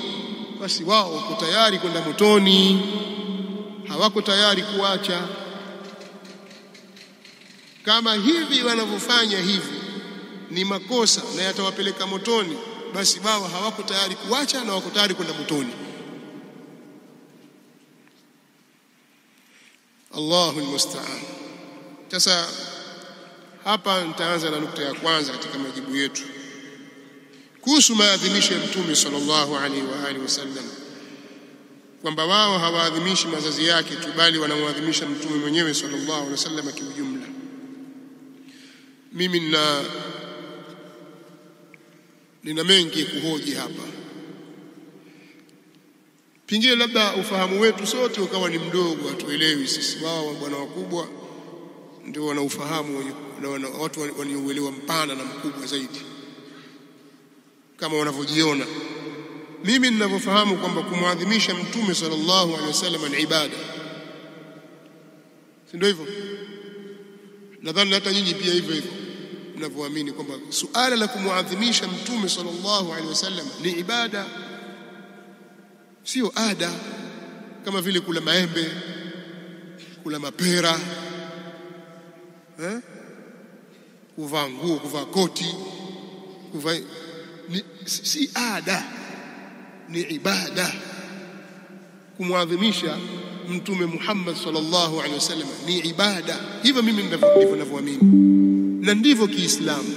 basi wao wako tayari kwenda motoni, hawako tayari kuacha. Kama hivi wanavyofanya hivi ni makosa na yatawapeleka motoni, basi wao hawako tayari kuacha na wako tayari kwenda motoni. Allahu almusta'an. Sasa hapa nitaanza na nukta ya kwanza katika majibu yetu kuhusu maadhimisho ya Mtume sallallahu alaihi wa alihi wasallam. kwamba wao hawaadhimishi mazazi yake tu, bali wanamwadhimisha mtume mwenyewe sallallahu alaihi wasallam kiujumla. Mimi nina mengi kuhoji hapa. Pengine labda ufahamu wetu sote ukawa ni mdogo, hatuelewi sisi. Wao bwana wakubwa ndio wana ufahamu, na watu waniuelewa mpana na mkubwa zaidi kama wanavyojiona. Mimi ninavyofahamu kwamba kumwadhimisha mtume sallallahu alaihi wasallam ni ibada, si ndio hivyo? Nadhani hata nyinyi pia hivyo hivyo mnavyoamini kwamba suala la kumwadhimisha mtume sallallahu alaihi wasallam ni ibada, sio ada, kama vile kula maembe, kula mapera, kuvaa nguo, kuvaa koti, si ada, ni ibada. Kumwadhimisha mtume Muhammad sallallahu alaihi wasallam ni ibada. Hivyo mimi ndivyo ninavyoamini, na ndivyo Kiislamu.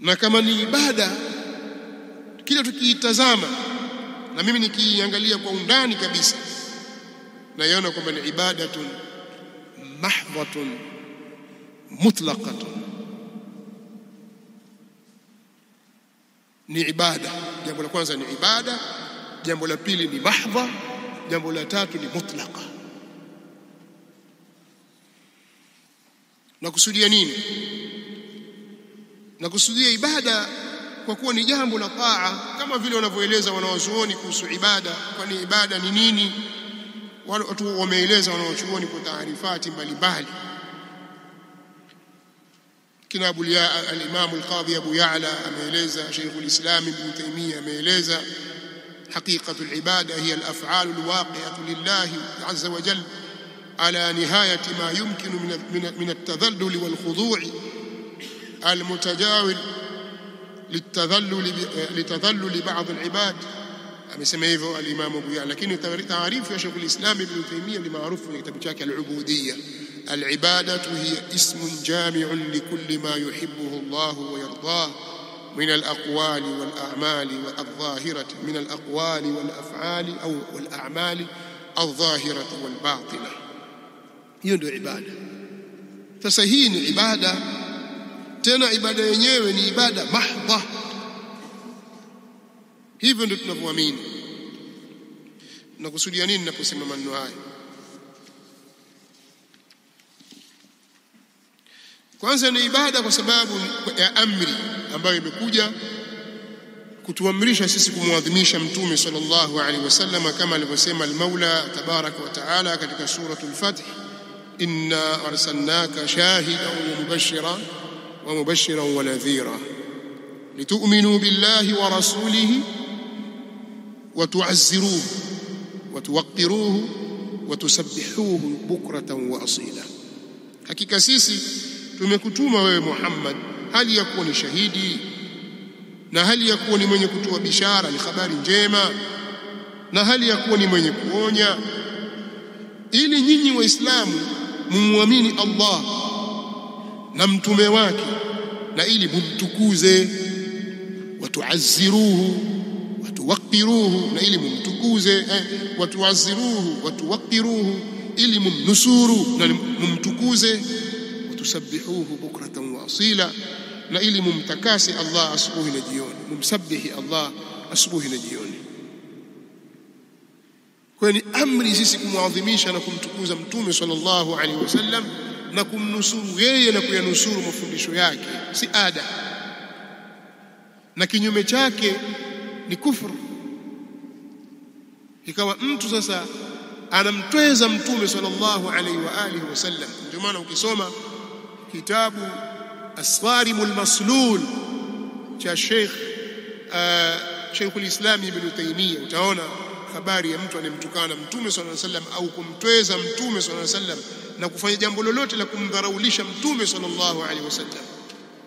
Na kama ni ibada, kila tukiitazama, na mimi nikiangalia kwa undani kabisa, naiona kwamba ni ibadatun mahdhatun mutlaqatun. Ni ibada. Jambo la kwanza ni ibada, jambo la pili ni mahdha, jambo la tatu ni mutlaqa. Nakusudia nini? Nakusudia ibada kwa kuwa ni jambo la taa, kama vile wanavyoeleza wanawazuoni kuhusu ibada. Kwani ibada ni nini? Watu wameeleza wanawachuoni kwa taarifati mbalimbali. kina al-Imam al-Qadhi Abu Ya'la ameeleza, Sheikh al-Islam Ibn Taymiyyah ameeleza, haqiqatu al-ibada hiya al-af'al al-waqi'atu lillahi 'azza wa jalla ala nihayati ma yumkinu min at-tadhallul wal-khudu' al-mutajawil litadhallul ba'd al-ibad. Amesema hivyo al-Imam Abu Ya'la, lakini taarifu ya Sheikh al-Islam Ibn Taymiyyah ni maarufu kwenye kitabu chake al-Ubudiyya. العبادة هي اسم جامع لكل ما يحبه الله ويرضاه من الأقوال والأعمال الظاهرة، من الأقوال والأفعال أو والأعمال الظاهرة والباطنة. hiyo ndio ibada. Sasa hii ni ibada, tena ibada yenyewe ni ibada mahdha. Hivyo ndio tunavyoamini. Nakusudia nini ninaposema maneno haya? Kwanza ni ibada kwa sababu ya amri ambayo imekuja kutuamrisha sisi kumwadhimisha mtume sallallahu alaihi wasallam, kama alivyosema al-Maula tabaraka wa taala katika suratul Fath, inna arsalnaka shahidan wa mubashiran wa nadhira litu'minu billahi wa rasulihi wa tu'azziruhu wa tuwaqqiruhu wa tusabbihuhu bukratan wa asila. Hakika sisi tumekutuma wewe Muhammad hali ya kuwa ni shahidi na hali ya kuwa ni mwenye kutoa bishara, ni habari njema, na hali ya kuwa ni mwenye kuonya, ili nyinyi waislamu mumwamini Allah na mtume wake, na ili mumtukuze, watuazziruhu watuwaqiruhu, na ili mumtukuze, watuazziruhu watuwaqiruhu, ili mumnusuru na mumtukuze, tusabbihuhu bukratan wa asila, na ili mumtakasi Allah asubuhi na jioni, mumsabihi Allah asubuhi na jioni. Kwa ni amri sisi kumwadhimisha na kumtukuza mtume sallallahu alaihi wasallam na kumnusuru yeye na kuyanusuru mafundisho yake, si ada. Na kinyume chake ni kufuru. Ikawa mtu sasa anamtweza mtume sallallahu alaihi wa alihi wasallam. Ndio maana ukisoma kitabu As-Sarimul Maslul cha Sheikh al-Islam Ibn Taymiyyah, utaona habari ya mtu anemtukana mtume sallallahu alaihi wasallam au kumtweza mtume sallallahu alaihi wasallam na kufanya jambo lolote la kumdharaulisha mtume sallallahu alaihi wasallam,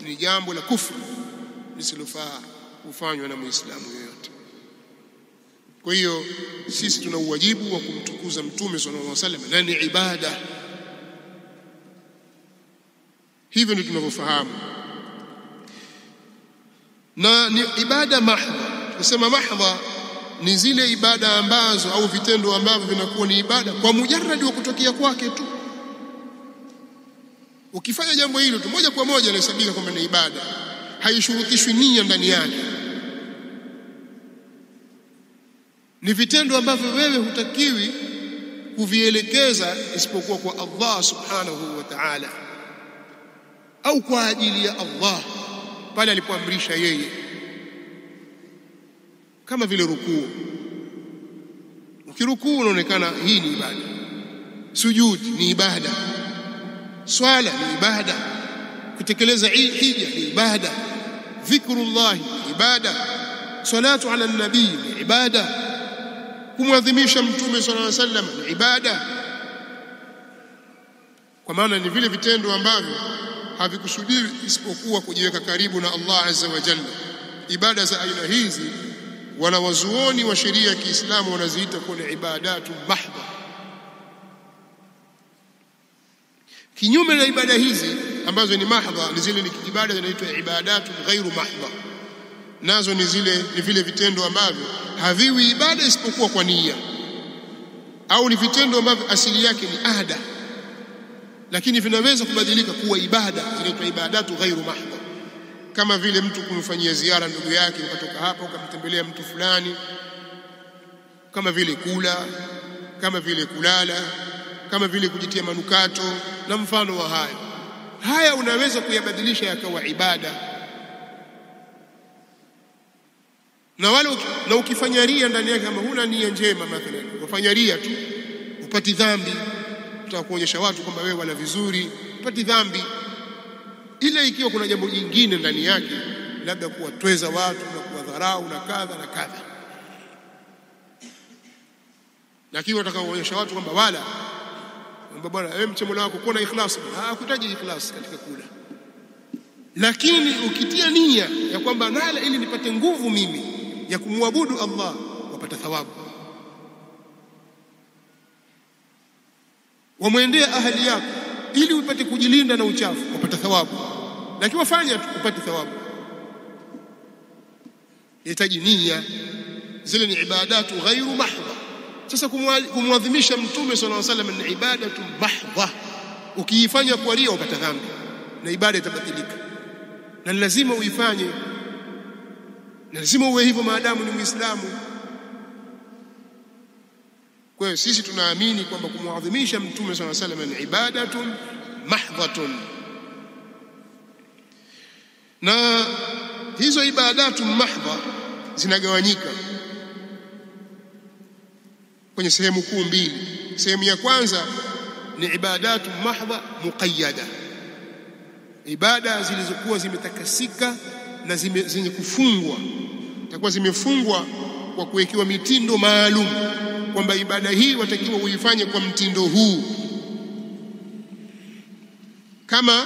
ni jambo la kufuru lisilofaa kufanywa na Muislamu yoyote. Kwa hiyo sisi tuna uwajibu wa kumtukuza mtume sallallahu alaihi wasallam, na ni ibada. Hivyo ndio tunavyofahamu, na ni ibada mahdha. Kusema mahdha ni zile ibada ambazo au vitendo ambavyo vinakuwa ni ibada kwa mujarrad wa kutokea kwake tu. Ukifanya jambo hilo tu moja kwa moja inahesabika kwamba ni ibada, haishurutishwi nia ndani yake. Ni vitendo ambavyo wewe hutakiwi kuvielekeza isipokuwa kwa Allah subhanahu wa ta'ala, au kwa ajili ya Allah pale alipoamrisha yeye, kama vile rukuu. Ukirukuu unaonekana hii ni ibada, sujudi ni ibada, swala ni ibada, kutekeleza hija ni ibada, dhikrullah ni ibada, salatu ala nabii ni ibada, kumwadhimisha mtume sallallahu alaihi wasallam ni ibada. Kwa maana ni vile vitendo ambavyo havikusudiwi isipokuwa kujiweka karibu na Allah azza wa jalla. Ibada za aina hizi wanawazuoni wa sheria ya Kiislamu wanaziita kuwa ni ibadatu mahdha. Kinyume na ibada hizi ambazo ni mahdha, ni zile ni ibada zinaitwa ibadatu ghairu mahdha. Nazo ni vile vitendo ambavyo haviwi ibada isipokuwa kwa nia, au ni vitendo ambavyo asili yake ni ada lakini vinaweza kubadilika kuwa ibada, zinaitwa ibadatu ghairu mahdha. Kama vile mtu kumfanyia ziara ndugu yake, ukatoka hapa ukamtembelea mtu fulani, kama vile kula, kama vile kulala, kama vile kujitia manukato na mfano wa haya unaweza kuyabadilisha yakawa ibada. Na ukifanya ria ndani yake, kama huna nia njema, mathalan ufanya ria tu, upati dhambi. Utakuonyesha watu kwamba wewe wala vizuri, upati dhambi. Ile ikiwa kuna jambo jingine ndani yake, labda kuwatweza watu na kuwadharau na kadha na kadha. Lakini utakaoonyesha watu kwamba wala bwana wewe mche Mola wako, kuna ikhlas, hakutaji ikhlas katika kula. Lakini ukitia nia ya kwamba nala ili nipate nguvu mimi ya kumwabudu Allah, wapata thawabu. Wamwendea ahali yako ili upate kujilinda na uchafu, upata thawabu. Lakini wafanya tu upate thawabu. Yahitaji nia. Zile ni ibadatu ghairu mahdha. Sasa kumwadhimisha mtume sallallahu alaihi wasallam ni ibadatu mahdha. Ukiifanya kwa ria upata dhambi na ibada itabatilika. Na lazima uifanye, na lazima uwe hivyo maadamu ni Muislamu. Kwa hiyo sisi tunaamini kwamba kumwadhimisha mtume sallallahu alaihi wasallam ni ibadatun mahdhatun. Na hizo ibadatu mahdha zinagawanyika kwenye sehemu kuu mbili. Sehemu ya kwanza ni ibadatu mahdha muqayyada, ibada zilizokuwa zimetakasika na zenye kufungwa, takuwa zimefungwa kwa kuwekewa mitindo maalum, kwamba ibada hii watakiwa uifanye kwa mtindo huu. Kama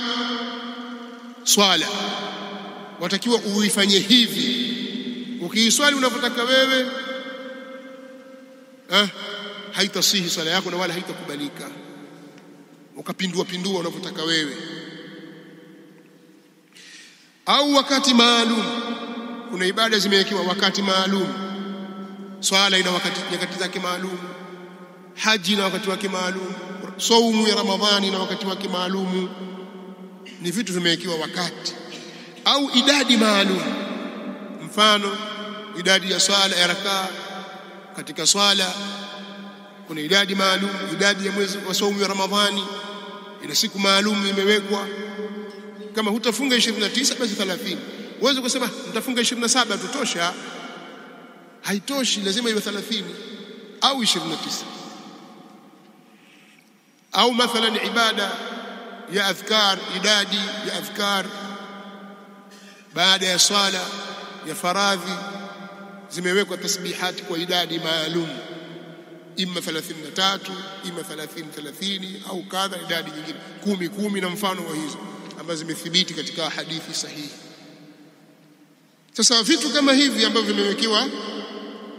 swala watakiwa uifanye hivi, ukiiswali unavyotaka wewe haitasihi swala yako na wala haitakubalika, ukapindua unavyotaka wewe. Au wakati maalum, kuna ibada zimewekewa wakati maalum. Swala ina nyakati zake maalum, haji na wakati wake maalum, saumu ya Ramadhani na wakati wake maalum. Ni vitu vimewekewa wakati au idadi maalum. Mfano, idadi ya swala ya rakaa katika swala kuna idadi maalum. Idadi ya mwezi wa saumu ya Ramadhani ina siku maalum imewekwa. Kama hutafunga 29 basi 30. Uweze kusema nitafunga 27 tutosha, haitoshi, lazima iwe 30 au 29. Au mathalan ibada ya adhkar, idadi ya adhkar baada ya swala ya faradhi zimewekwa tasbihati kwa idadi maalum, imma 33, imma 30 au kadha idadi nyingine 10 na mfano wa hizo ambazo zimethibiti katika hadithi sahihi. Sasa vitu kama hivi ambavyo vimewekewa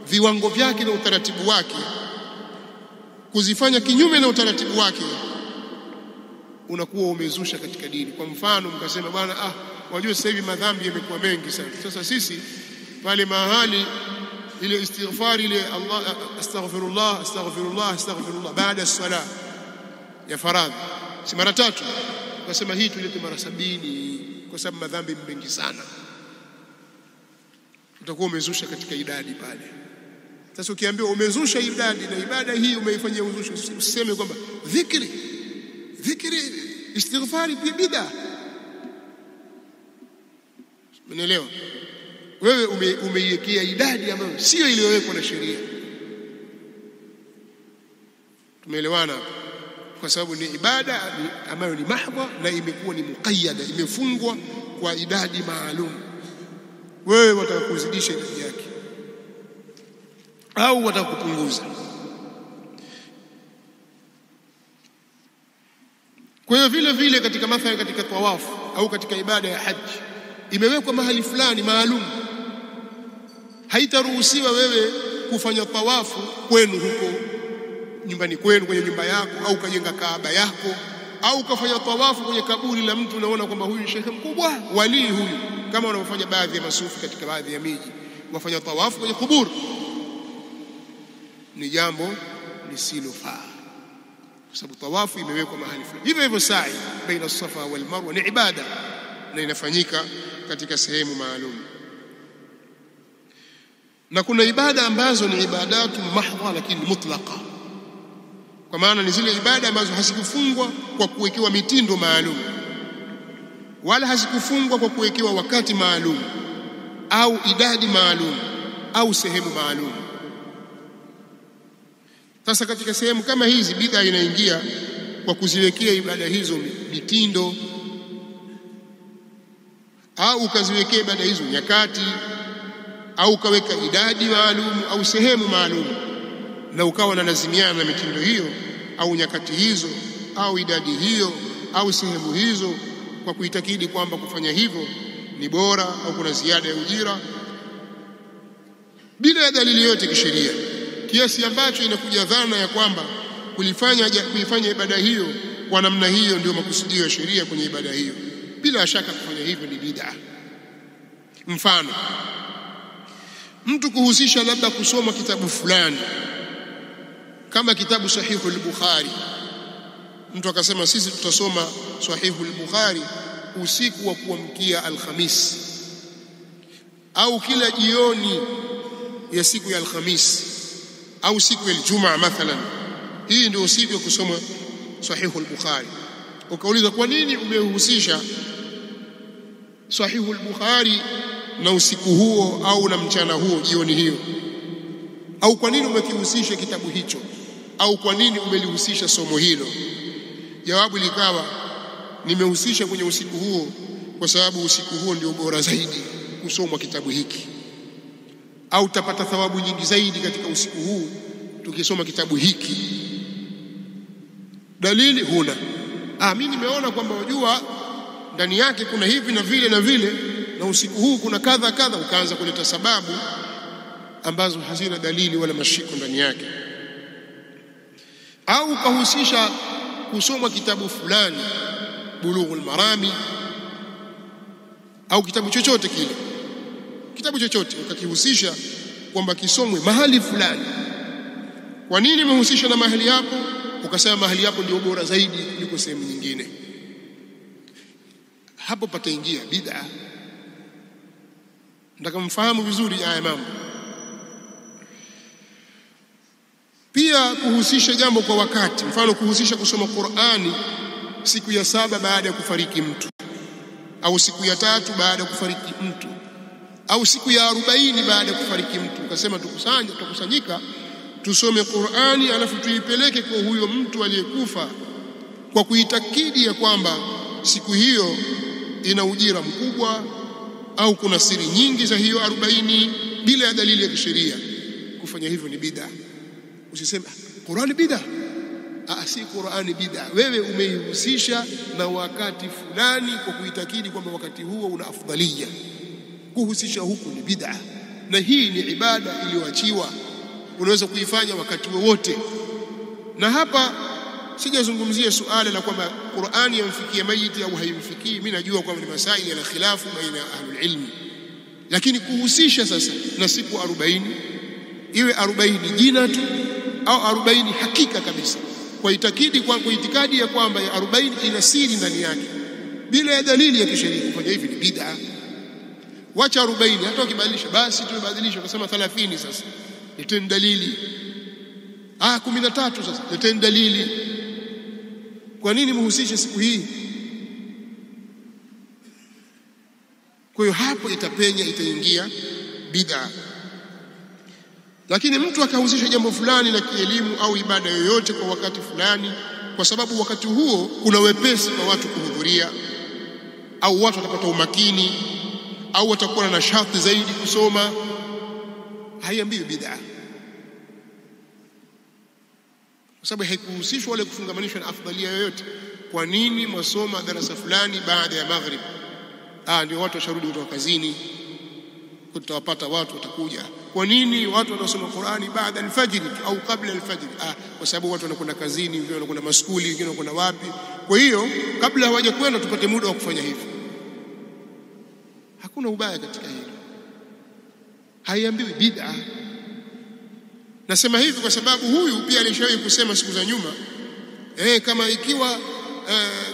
viwango vyake na utaratibu wake, kuzifanya kinyume na utaratibu wake unakuwa umezusha katika dini. Kwa mfano mkasema bwana, wajua sasa hivi madhambi yamekuwa mengi sana. Sasa sisi pale mahali ile istighfar ile Allah astaghfirullah astaghfirullah astaghfirullah baada as-salah ya faradhi si mara 3, ukasema hii tulete mara 70 kwa sababu madhambi mengi sana, utakuwa umezusha katika idadi pale. Sasa ukiambiwa umezusha idadi na ibada hii umeifanyia uzusho, usiseme kwamba dhikri istighfari pia bid'a. Umeelewa? Wewe umeiwekea idadi ambayo sio iliyowekwa na sheria. Tumeelewana? Kwa sababu ni ibada ambayo ni mahdha na imekuwa ni muqayyada, imefungwa kwa idadi maalum. Wewe wataka kuzidisha idadi yake au wataka kupunguza. Kwa hiyo vile vile katika mathalan katika tawafu au katika ibada ya haji imewekwa mahali fulani maalum. Haitaruhusiwa wewe kufanya tawafu kwenu huko nyumbani kwenu kwenye nyumba yako, au kajenga Kaaba yako, au kafanya tawafu kwenye kaburi la mtu unaona kwamba huyu shekhe mkubwa wali huyu, kama wanavyofanya baadhi ya masufi katika baadhi ya miji, wafanya tawafu kwenye kuburi. Ni jambo lisilofaa, kwa sababu tawafu imewekwa mahali fulani. Hivyo hivyo sa'i baina as-safa wal marwa ni ibada na inafanyika katika sehemu maalum. Na kuna ibada ambazo ni ibadatu mahdha lakini mutlaqa, kwa maana ni zile ibada ambazo hazikufungwa kwa kuwekewa mitindo maalum, wala hazikufungwa kwa kuwekewa wakati maalum au idadi maalum au sehemu maalum. Sasa katika sehemu kama hizi bid'a inaingia kwa kuziwekea ibada hizo mitindo, au ukaziwekea ibada hizo nyakati, au ukaweka idadi maalum au sehemu maalum, na ukawa na lazimiana na mitindo hiyo au nyakati hizo au idadi hiyo au sehemu hizo, kwa kuitakidi kwamba kufanya hivyo ni bora au kuna ziada ya ujira, bila dalili yote kisheria, kiasi ambacho inakuja dhana ya kwamba kuifanya ibada hiyo kwa namna hiyo ndio makusudio ya sheria kwenye ibada hiyo. Bila shaka kufanya hivyo ni bid'a. Mfano, mtu kuhusisha labda kusoma kitabu fulani kama kitabu Sahihu al-Bukhari. Mtu akasema sisi tutasoma Sahihu al-Bukhari usiku wa kuamkia Alhamis, au kila jioni ya siku ya Alhamis, au siku ya Ijumaa mathalan. Hii ndio siku ya kusoma Sahihu al-Bukhari. Ukauliza kwa nini umehusisha Sahihu al-Bukhari na usiku huo au na mchana huo, jioni hiyo? Au kwa nini umekihusisha kitabu hicho? Au kwa nini umelihusisha somo hilo? Jawabu likawa nimehusisha kwenye usiku huo kwa sababu usiku huo ndio bora zaidi kusomwa kitabu hiki, au utapata thawabu nyingi zaidi katika usiku huu tukisoma kitabu hiki. Dalili huna. Mimi nimeona kwamba wajua ndani yake kuna hivi na vile na vile, na usiku huu kuna kadha kadha, ukaanza kuleta sababu ambazo hazina dalili wala mashiko ndani yake. Au ukahusisha kusoma kitabu fulani, Bulughul Marami au kitabu chochote kile, kitabu chochote ukakihusisha kwamba kisomwe mahali fulani. Kwa nini umehusisha na mahali hapo? Ukasema mahali hapo ndio bora zaidi kuliko sehemu nyingine. Hapo pataingia bid'a. Nataka mfahamu vizuri haya mambo. Pia kuhusisha jambo kwa wakati, mfano kuhusisha kusoma Qur'ani siku ya 7 baada ya kufariki mtu, au siku ya 3 baada ya kufariki mtu, au siku ya 40 baada ya kufariki mtu. Ukasema tukusanyika tusome Qur'ani alafu tuipeleke kwa huyo mtu aliyekufa, kwa kuitakidi ya kwamba siku hiyo ina ujira mkubwa au kuna siri nyingi za hiyo 40 bila ya dalili ya kisheria. Kufanya hivyo ni bid'a. Usiseme Qur'ani bid'a. Si Qur'ani bid'a. Wewe umeihusisha na wakati fulani kwa kuitakidi kwamba wakati huo una afdalia. Kuhusisha huku ni bid'a, na hii ni ibada iliyoachiwa, unaweza kuifanya wakati wowote. Na hapa sijazungumzia suala la kwamba Qur'ani yamfikia maiti au haimfikii. Mimi najua kwamba ni masaili yana khilafu baina ya ahlul ilmi, lakini kuhusisha sasa na siku 40 iwe 40 jina tu au 40 hakika kabisa, kwa itikadi ya kwamba ya 40 ina siri ndani yake bila ya dalili ya kisheria. Kufanya hivi ni bid'a. Wacha 40, hata ukibadilisha basi tumebadilisha kusema 30 sasa, leteni dalili. 13 sasa, leteni dalili. Kwa nini muhusishe siku hii? Kwa hiyo hapo itapenya, itaingia bid'a. Lakini mtu akahusisha jambo fulani la kielimu au ibada yoyote kwa wakati fulani, kwa sababu wakati huo kuna wepesi kwa watu kuhudhuria, au watu watapata umakini, au watakuwa na nashati zaidi kusoma, haiambiwi bid'a, kwa sababu haikuhusishwa wala kufungamanishwa na afdalia yoyote. Kwa nini mwasoma darasa fulani baada ya maghrib? Ndio watu washarudi kutoka kazini, kutawapata watu watakuja. Kwa nini watu wanasoma Qur'ani baada ya alfajiri au kabla alfajiri? Kwa sababu watu wanakwenda kazini, wengine wanakwenda maskuli, wengine wanakwenda wapi. Kwa hiyo kabla hawaja kwenda tupate muda wa kufanya hivyo. Hakuna ubaya katika hilo, haiambiwi bid'a. Nasema hivi kwa sababu huyu pia alishawahi kusema siku za nyuma, kama ikiwa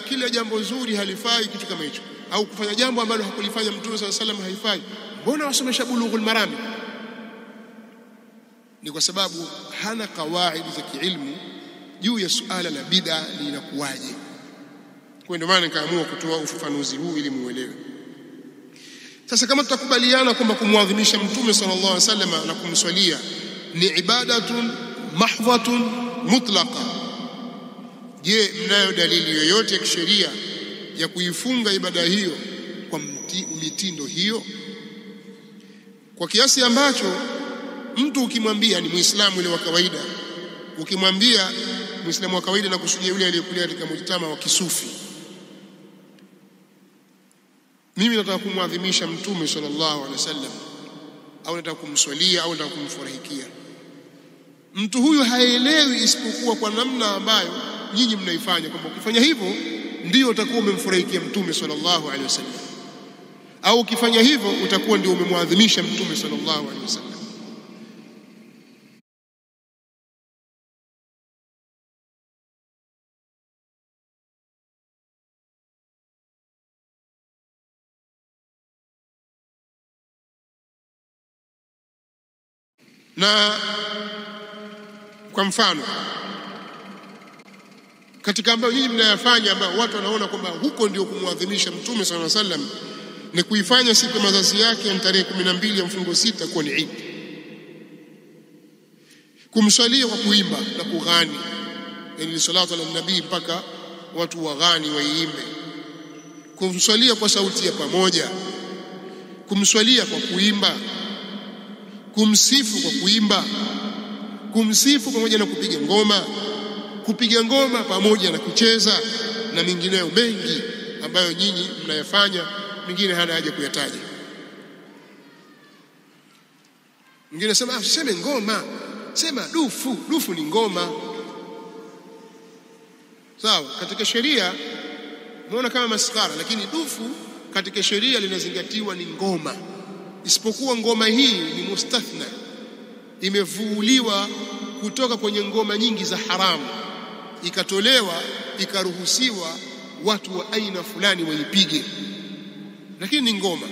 kila jambo zuri halifai kitu kama hicho, au kufanya jambo ambalo hakulifanya Mtume sallallahu alaihi wasallam haifai, mbona wasomesha Bulughul Marami? Ni kwa sababu hana kawaidi za kiilmu juu ya suala la bid'a linakuwaje. Kwa ndio maana nikaamua kutoa ufafanuzi huu ili muelewe. Sasa kama tutakubaliana kwamba kumwadhimisha Mtume sallallahu alaihi wasallam na kumswalia ni ibadatun mahdhatun mutlaqa, je, mnayo dalili yoyote ya kisheria ya kuifunga ibada hiyo kwa mitindo hiyo, kwa kiasi ambacho mtu ukimwambia ni Muislamu yule wa kawaida, ukimwambia Muislamu wa kawaida na kusudia yule aliyekulia katika mujtama wa kisufi, mimi nataka kumwadhimisha Mtume sallallahu alaihi wasallam, au nataka kumswalia au nataka kumfurahikia, mtu huyu haelewi isipokuwa kwa namna ambayo nyinyi mnaifanya, kwamba ukifanya hivyo ndio utakuwa umemfurahikia Mtume sallallahu alaihi wasallam, au ukifanya hivyo utakuwa ndio umemwadhimisha Mtume sallallahu alaihi wasallam. Na kwa mfano katika ambayo nyinyi mnayafanya, ambayo watu wanaona kwamba huko ndio kumwadhimisha Mtume sallallahu alaihi wasallam, ni kuifanya siku ya mazazi yake ya tarehe 12 ya mfungo 6 kuwa ni Eid, kumswalia kwa kuimba na kughani, yani salatu ala nabii, mpaka watu waghani waiimbe, kumswalia kwa sauti ya pamoja, kumswalia kwa kuimba, kumsifu kwa kuimba, kumsifu pamoja na kupiga ngoma, kupiga ngoma pamoja na kucheza na mengineyo mengi ambayo nyinyi mnayafanya, mengine hana haja kuyataja. Mwingine sema useme ngoma, sema dufu. Dufu ni ngoma, sawa? Katika sheria unaona kama maskara, lakini dufu katika sheria linazingatiwa ni ngoma, isipokuwa ngoma hii ni mustathna, imevuuliwa kutoka kwenye ngoma nyingi za haramu, ikatolewa ikaruhusiwa watu wa aina fulani waipige, lakini ni ngoma.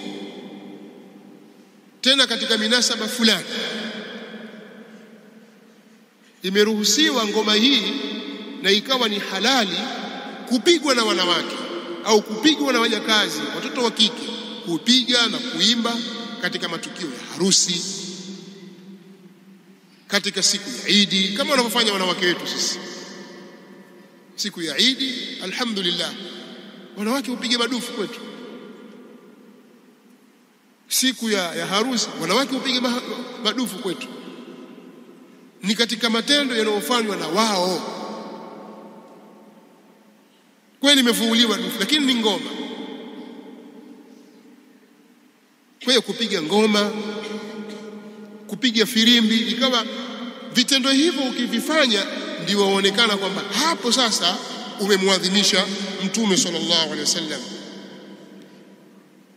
Tena katika minasaba fulani imeruhusiwa ngoma hii, na ikawa ni halali kupigwa na wanawake au kupigwa na wajakazi, watoto wa kike, kupiga na kuimba katika matukio ya harusi, katika siku ya Idi, kama wanavyofanya wanawake wetu sisi. Siku ya Idi, alhamdulillah, wanawake upige madufu kwetu. Siku ya harusi, wanawake upige madufu kwetu. Ni katika matendo yanayofanywa na wao. Kweli imefuuliwa dufu, lakini ni ngoma. Kwa hiyo kupiga ngoma, kupiga firimbi, ikawa vitendo hivyo ukivifanya ndio waonekana kwamba hapo sasa umemwadhimisha Mtume sallallahu alaihi wasallam.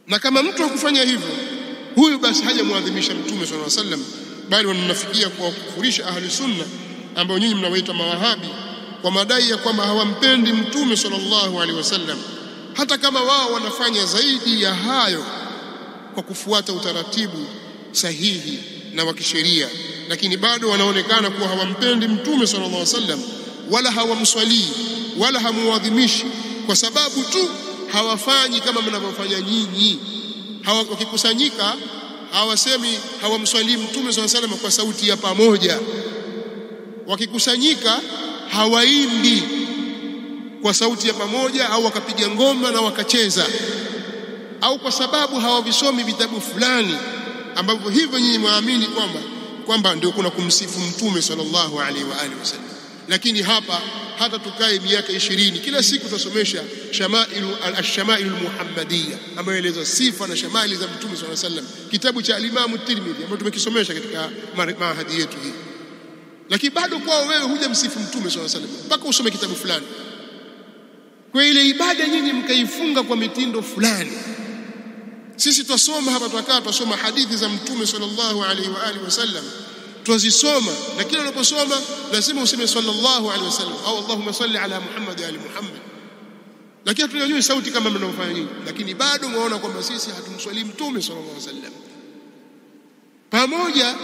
Na kama mtu hakufanya hivyo, huyu basi hajamwadhimisha Mtume sallallahu alaihi wasallam, bali wanafikia kwa kufurisha ahli sunna ambao nyinyi mnawaita mawahabi kwa madai ya kwamba hawampendi mtume sallallahu alaihi wasallam, hata kama wao wanafanya zaidi ya hayo kwa kufuata utaratibu sahihi na wa kisheria, lakini bado wanaonekana kuwa hawampendi mtume sallallahu alaihi wasallam, wala hawamswalii wala hamuadhimishi, kwa sababu tu hawafanyi kama mnavyofanya nyinyi. Wakikusanyika hawasemi hawamswalii mtume sallallahu alaihi wasallam kwa sauti ya pamoja. Wakikusanyika hawaimbi kwa sauti ya pamoja, au wakapiga ngoma na wakacheza, au kwa sababu hawavisomi vitabu fulani ambavyo hivyo nyinyi muamini kwamba ndio kuna kumsifu mtume sallallahu alaihi wa alihi wasallam. Lakini hapa hata tukae miaka 20 kila siku tutasomesha ash-shamailu al-muhammadiyya ambayo eleza sifa na shamaili za mtume sallallahu alaihi wasallam, kitabu cha al-Imam at-Tirmidhi ambacho tumekisomesha katika mahadi yetu hii. Lakini bado kwao wewe hujamsifu mtume sallallahu alaihi wasallam mpaka usome kitabu fulani. Kwa ile ibada nyinyi mkaifunga kwa mitindo fulani. Sisi twasoma hapa, twasoma hadithi za mtume sallallahu alaihi wa alihi wasallam, twazisoma, na kila unaposoma lazima useme sallallahu alaihi wasallam au Allahumma salli ala Muhammad wa ali Muhammad. Lakini tunajua sauti kama mnavyofanya nyinyi, lakini bado muona kwamba sisi hatumswali mtume sallallahu alaihi wasallam, pamoja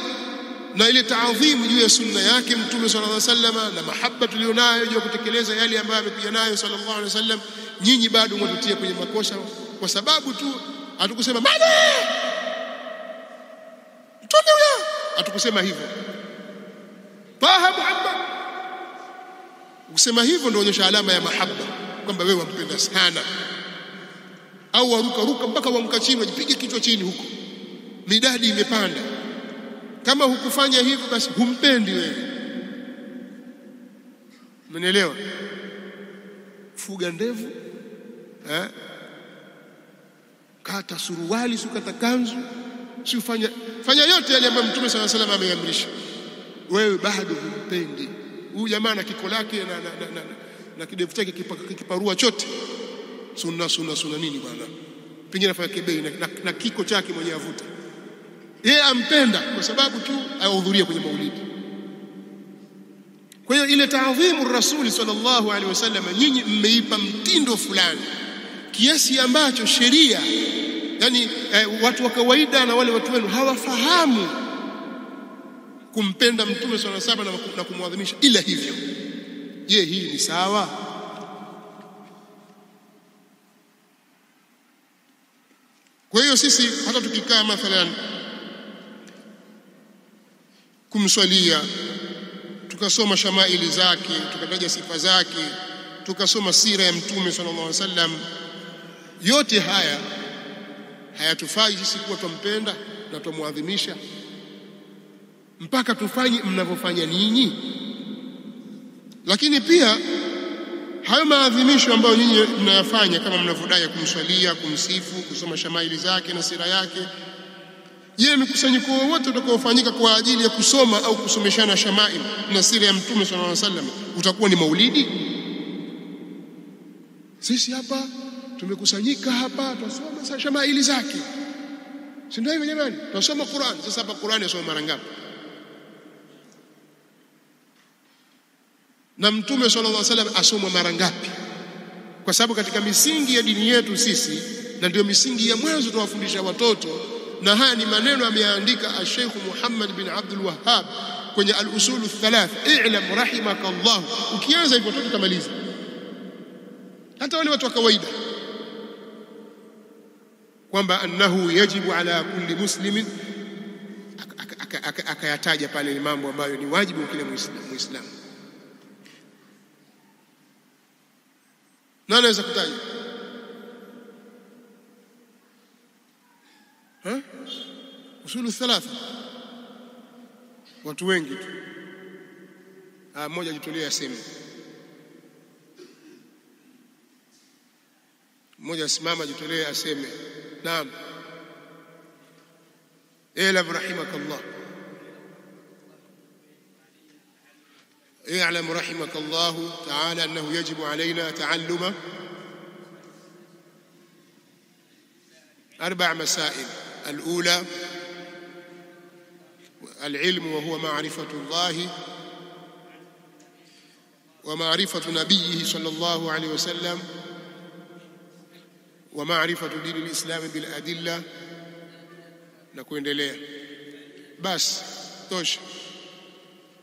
na ile taadhimu juu ya sunna yake mtume sallallahu alaihi wasallam na mahaba tulionayo juu ya kutekeleza yale ambayo amekuja nayo sallallahu alaihi wasallam. Nyinyi bado mwatutia kwenye makosa kwa sababu tu hatukusema mada mtume huyo, hatukusema hivyo Taha Muhammad. Ukisema hivyo ndio onyesha alama ya mahaba kwamba wewe wampenda sana, au waruka mpaka wamka chini wajipige kichwa chini huko, midadi imepanda. Kama hukufanya hivyo basi humpendi wewe. Mnaelewa? Fuga ndevu, kata suruali, sukata kanzu, fanya yote yale ambayo mtume sallallahu alaihi wasallam ameamrisha, wewe bado humpendi huyu jamaa na kiko lake na kidevu chake kiparua chote. Sunna nini bwana? Pengine afanya kebei na kiko chake mwenyewe avuta. Yeye ampenda kwa sababu tu ahudhurie kwenye maulidi. Kwa hiyo ile taadhimu rasuli sallallahu alaihi wasallam nyinyi mmeipa mtindo fulani kiasi ambacho sheria, yani watu wa kawaida na wale watu wenu hawafahamu kumpenda mtume sallallahu alaihi wasallam na kumwadhimisha ila hivyo. Je, hii ni sawa? Kwa hiyo sisi hata tukikaa mathalan kumswalia, tukasoma shamaili zake, tukataja sifa zake, tukasoma sira ya mtume sallallahu alaihi wasallam, yote haya hayatufai sisi kuwa tumpenda na tumuadhimisha mpaka tufanye mnavyofanya ninyi. Lakini pia hayo maadhimisho ambayo nyinyi mnayafanya kama mnavodai kumswalia, kumsifu, kusoma shamaili zake na sira yake, je, mkusanyiko wote utakaofanyika kwa ajili ya kusoma au kusomeshana shamail na sira ya mtume sallallahu alaihi wasallam utakuwa ni maulidi? Sisi hapa tumekusanyika hapa tusome shamaili zake, si ndio hivyo jamani? Tusoma Qur'an. Sasa hapa Qur'an yasoma mara ngapi? Na mtume sallallahu alaihi wasallam asomwa mara ngapi? Kwa sababu katika misingi ya dini yetu sisi, na ndio misingi ya mwanzo tunawafundisha watoto, na haya ni maneno ameandika Sheikh Muhammad bin Abdul Wahhab kwenye al-usul al-thalath, i'lam rahimakallah. Ukianza hivyo tutamaliza. Hata wale watu wa kawaida kwamba annahu yajibu ala kulli muslimin, akayataja pale ni mambo ambayo ni wajibu kwa kila muislamu. Nani anaweza kutaja? Usulu thalatha, watu wengi tu. Mmoja ajitolea aseme, mmoja asimama ajitolea aseme. Naam, اعلم رحمك الله، اعلم رحمك الله تعالى أنه يجب علينا تعلم 4 مسائل. الأولى Al-ilmu wa huwa ma'rifatu Allahi wa ma'rifatu nabiyhi sallallahu alayhi wasallam wa ma'rifatu dini al-islam bil adilla, na kuendelea. Basi tosha.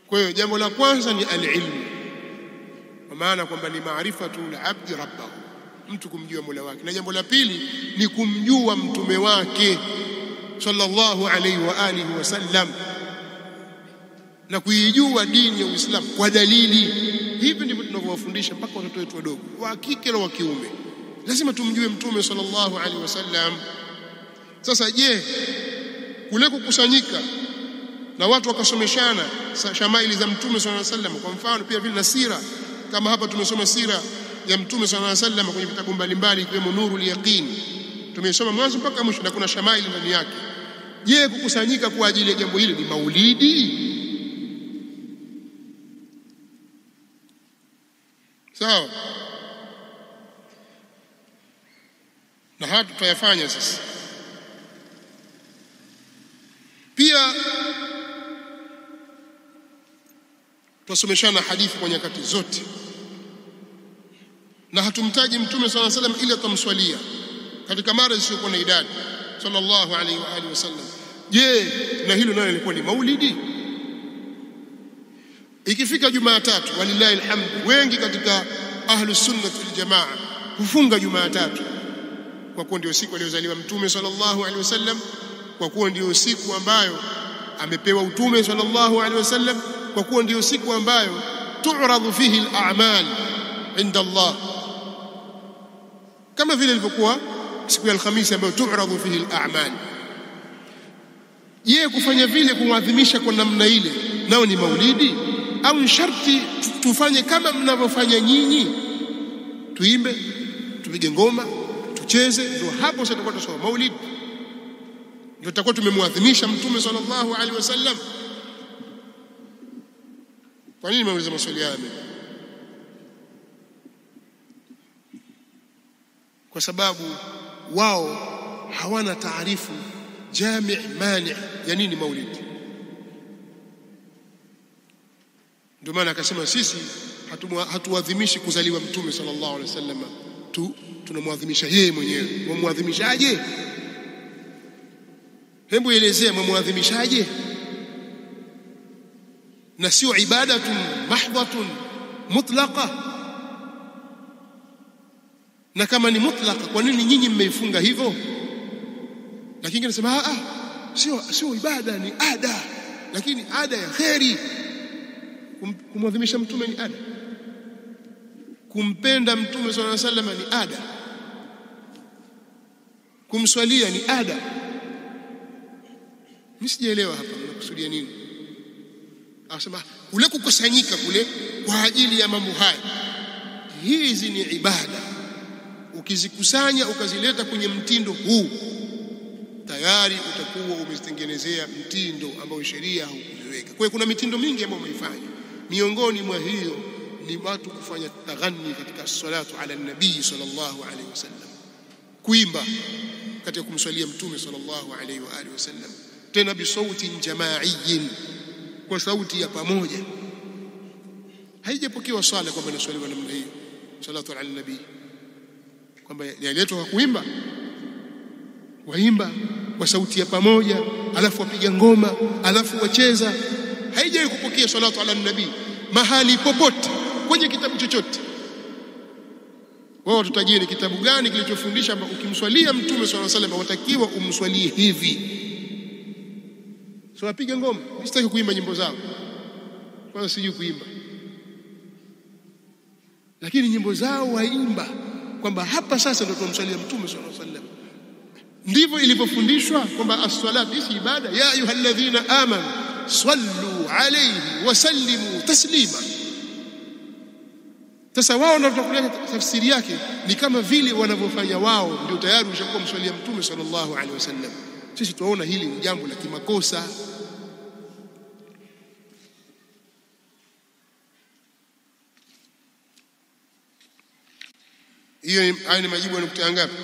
Kwa hiyo jambo la kwanza ni al-ilmu, kwa maana kwamba ni maarifatu al-abdi rabbahu, mtu kumjua Mola wake. Na jambo la pili ni kumjua mtume wake sallallahu alayhi wa alihi wasallam, na kuijua dini ya Uislamu kwa dalili. Hivi ndivyo tunavyowafundisha mpaka watoto wetu wadogo, wa kike na wa kiume. Lazima tumjue mtume sallallahu alaihi wasallam. Sasa je, kule kukusanyika na watu wakasomeshana shamaili za mtume sallallahu alaihi wasallam, kwa mfano pia vile na sira, kama hapa tumesoma sira ya mtume sallallahu alaihi wasallam kwenye vitabu mbalimbali ikiwemo Nurul Yaqin, tumesoma mwanzo mpaka mwisho na kuna shamaili ndani yake. Je, kukusanyika kwa ajili ya jambo hili ni maulidi? Sawa? Na hata tutayafanya sisi. Pia tusomeshana hadithi kwa nyakati zote, na hatumtaji mtume sallallahu alaihi wasallam ila tumswalia katika mara zisizokuwa na idadi sallallahu alaihi wa alihi wasallam. Je, na hilo nalo lilikuwa ni maulidi? Ikifika Jumatatu, walillahi alhamd, wengi katika ahlus sunnah wal jamaa hufunga Jumatatu kwa kuwa ndio siku aliyozaliwa mtume sallallahu alaihi wasallam, kwa kuwa ndio siku ambayo amepewa utume sallallahu alaihi wasallam, kwa kuwa ndio siku ambayo tu'radu fihi al-a'mal inda Allah, kama vile ilivyokuwa siku ya Alhamisi ambayo tu'radu fihi al-a'mal. Je, kufanya vile kuadhimisha kwa namna ile nao ni maulidi, au sharti tufanye kama mnavyofanya nyinyi, tuimbe, tupige ngoma, tucheze? Ndio hapo sasa tutakuwa tunasoma maulidi, ndio tutakuwa tumemwadhimisha mtume sallallahu alaihi wasallam. Kwa nini nimeuliza maswali haya? Kwa sababu wao hawana taarifu jami' mani' ya nini maulidi. Ndio maana akasema sisi hatuadhimishi kuzaliwa mtume sallallahu alaihi wasallam tu, tunamwadhimisha yeye mwenyewe. Mumwadhimishaje? Hebu elezea mumwadhimishaje? Na sio ibadatun mahdhatun mutlaqa. Na kama ni mutlaqa, kwa nini nyinyi mmeifunga hivyo? Lakini anasema sio ibada, ni ada, lakini ada ya kheri. Kumwadhimisha mtume ni ada, kumpenda mtume sallallahu alaihi wasallam ni ada, kumswalia ni ada. Msijielewa hapa mnakusudia nini? Anasema kule kukusanyika kule kwa ajili ya mambo haya, hizi ni ibada. Ukizikusanya ukazileta kwenye mtindo huu, tayari utakuwa umezitengenezea mtindo ambao sheria haukuziweka. Kwa hiyo kuna mitindo mingi ambayo umeifanya. Miongoni mwa hiyo ni watu kufanya taghani katika salatu ala nabii sallallahu alaihi wasallam, kuimba katika kumswalia mtume sallallahu alaihi wa alihi wasallam, tena bi sauti jamaiyin, kwa sauti ya pamoja. Haijapokewa swala kwamba inaswaliwa namna hiyo, salatu ala nabii, kwamba yaletwa kwa kuimba, waimba kwa sauti ya pamoja, alafu wapiga ngoma, alafu wacheza. Haijawahi kupokea salatu ala nabii mahali popote kwenye kitabu chochote. Wao tutajie ni kitabu gani kilichofundisha kwamba ukimswalia mtume sallallahu alaihi wasallam watakiwa umswalie hivi. So wapiga ngoma, sitaki kuimba nyimbo zao, kwanza sijui kuimba, lakini nyimbo zao waimba kwamba hapa sasa ndio tunamswalia mtume sallallahu alaihi wasallam. Ndivyo ilivyofundishwa kwamba as-salatu si ibada. Ya ayyuhalladhina amanu sallu alayhi wa sallimu taslima. Sasa wao ndio tutakuja tafsiri yake ni kama vile wanavyofanya wao, ndio tayari ushakuwa mswalia mtume sallallahu alaihi wasallam. Sisi tunaona hili ni jambo la kimakosa. Hiyo haya ni majibu ya nukta ngapi?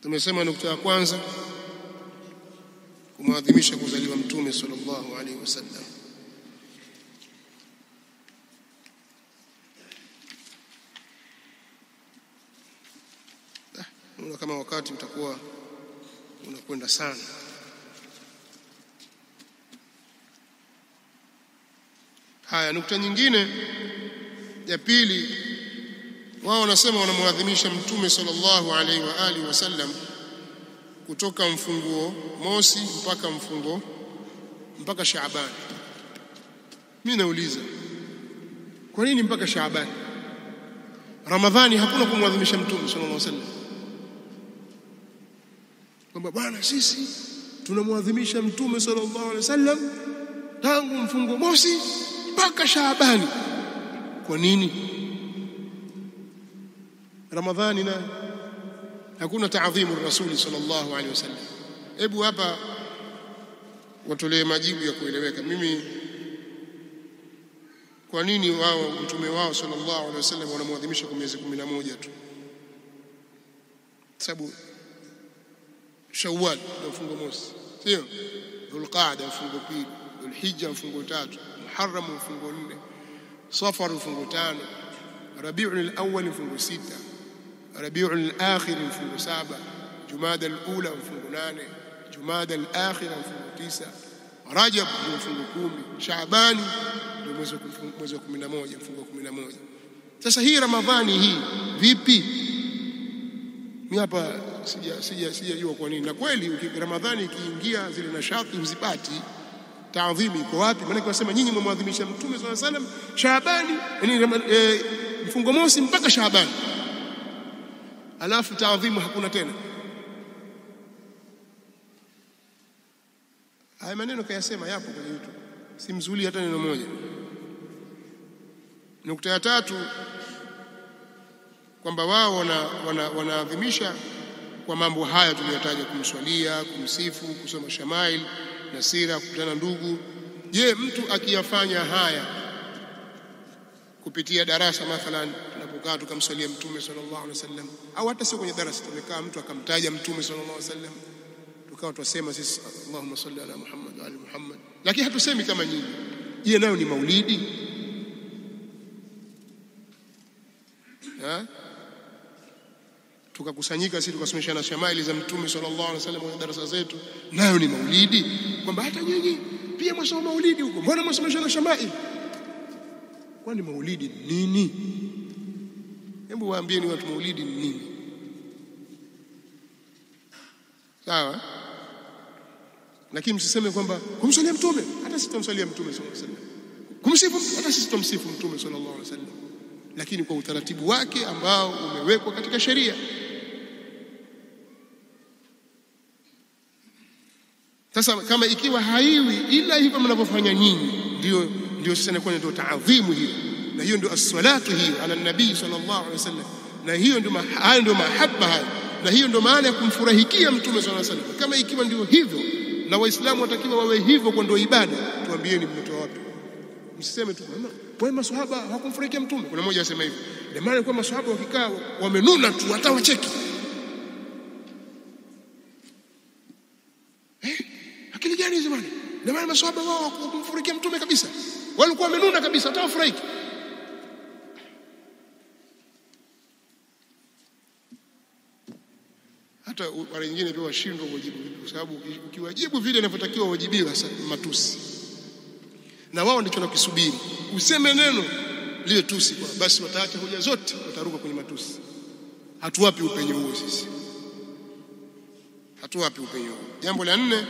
Tumesema nukta ya kwanza kumwadhimisha kuzaliwa Mtume sallallahu alaihi wasallam. Kama wakati utakuwa unakwenda sana. Haya, nukta nyingine ya pili, wao wanasema wanamwadhimisha Mtume sallallahu alaihi wa alihi wasallam kutoka mfunguo mosi mpaka Shaaban. Mimi nauliza, kwa nini mpaka Shaaban? Ramadhani hakuna kumwadhimisha Mtume sallallahu alaihi wasallam. Kwamba bwana sisi tunamwadhimisha Mtume sallallahu alaihi wasallam tangu mfungo mosi mpaka Shaabani. Kwa nini? Ramadhani na hakuna taadhimu rasuli sallallahu alaihi wasallam. Hebu hapa watolee majibu ya kueleweka. Mimi kwa nini wao mtume wao sallallahu alaihi wasallam wanamwadhimisha kwa miezi 11 tu? Sababu Shawwal mfungo mosi, sio? Dhulqaada mfungo pili, Dhulhijja mfungo tatu, Muharram mfungo 4, Safar mfungo 5, Rabiul Awwal mfungo 6, Rabiul Akhir mfungo 7, Jumada al-Ula mfungo 8, Jumada al-Akhir mfungo 9, Rajab mfungo 10, Shaabani ndio mwezi wa 11 mfungo 11. Sasa hii Ramadhani hii vipi? Mimi hapa sijajua kwa nini. Na kweli Ramadhani ikiingia zile nashati uzipati, taadhimi iko wapi? Maana wanasema nyinyi mmwadhimisha Mtume sallallahu alaihi wasallam Shaabani, yani mfungo mosi mpaka Shaabani, alafu taadhimu hakuna tena. Haya maneno kayasema yapo kwenye YouTube, simzuli hata neno moja. Nukta ya tatu, kwamba wao wanaadhimisha kwa mambo haya tuliyotaja: kumswalia, kumsifu, kusoma shamail na sira, kukutana ndugu. Je, mtu akiyafanya haya kupitia darasa, mathalan tunapokaa tukamswalia Mtume sallallahu alaihi wasallam, au hata sio kwenye darasa, tumekaa mtu akamtaja Mtume sallallahu alaihi wasallam, tukawa tusema sisi Allahumma salli ala Muhammad wa ali Muhammad, lakini hatusemi kama nyinyi, je, nayo ni maulidi? Tukakusanyika sisi tukasomeshana shamaili za Mtume sallallahu alaihi wasallam kwenye darasa zetu, nayo ni maulidi? Kwamba hata nyinyi pia mwasoma maulidi huko, mbona mwasomeshana shamaili? Kwani maulidi nini? Hebu waambieni watu maulidi ni nini? Sawa? Lakini msiseme kwamba kumswalia Mtume, hata sisi tumswalia Mtume sallallahu alaihi wasallam, kumsifu, hata sisi tumsifu Mtume sallallahu alaihi wasallam, lakini kwa utaratibu wake ambao umewekwa katika sheria. Sasa kama ikiwa haiwi ila hivyo mnavyofanya nyinyi, ndio sasa inakuwa ndio taadhimu hiyo, na hiyo ndio as-salatu hiyo ala nabii sallallahu alaihi wasallam, na hiyo ndio mahabba hayo, na hiyo ndio maana ya kumfurahikia Mtume sallallahu alaihi wasallam. Kama ikiwa ndio hivyo na Waislamu watakiwa wawe hivyo kwa ndio ibada, tuambieni mmetoa wapi? Msiseme tu kwa maswahaba hawakumfurahikia Mtume. Kuna mmoja anasema hivi, ndio maana kwa maswahaba wakikaa wamenuna tu hata wacheki. Akili gani hizo bwana? Ndio maana maswahaba wao hawakumfurahikia Mtume kabisa, walikuwa wamenuna kabisa hata wafurahiki. Hata wale wengine pia washindwa kujibu, kwa sababu ukiwajibu vile inavyotakiwa wajibiwe sasa matusi, na wao ndicho nakisubiri. Useme neno lile tusi, kwa basi wataacha hoja zote, wataruka kwenye matusi. Hatuwapi upenyo huo sisi, hatuwapi upenyo huo. Jambo la 4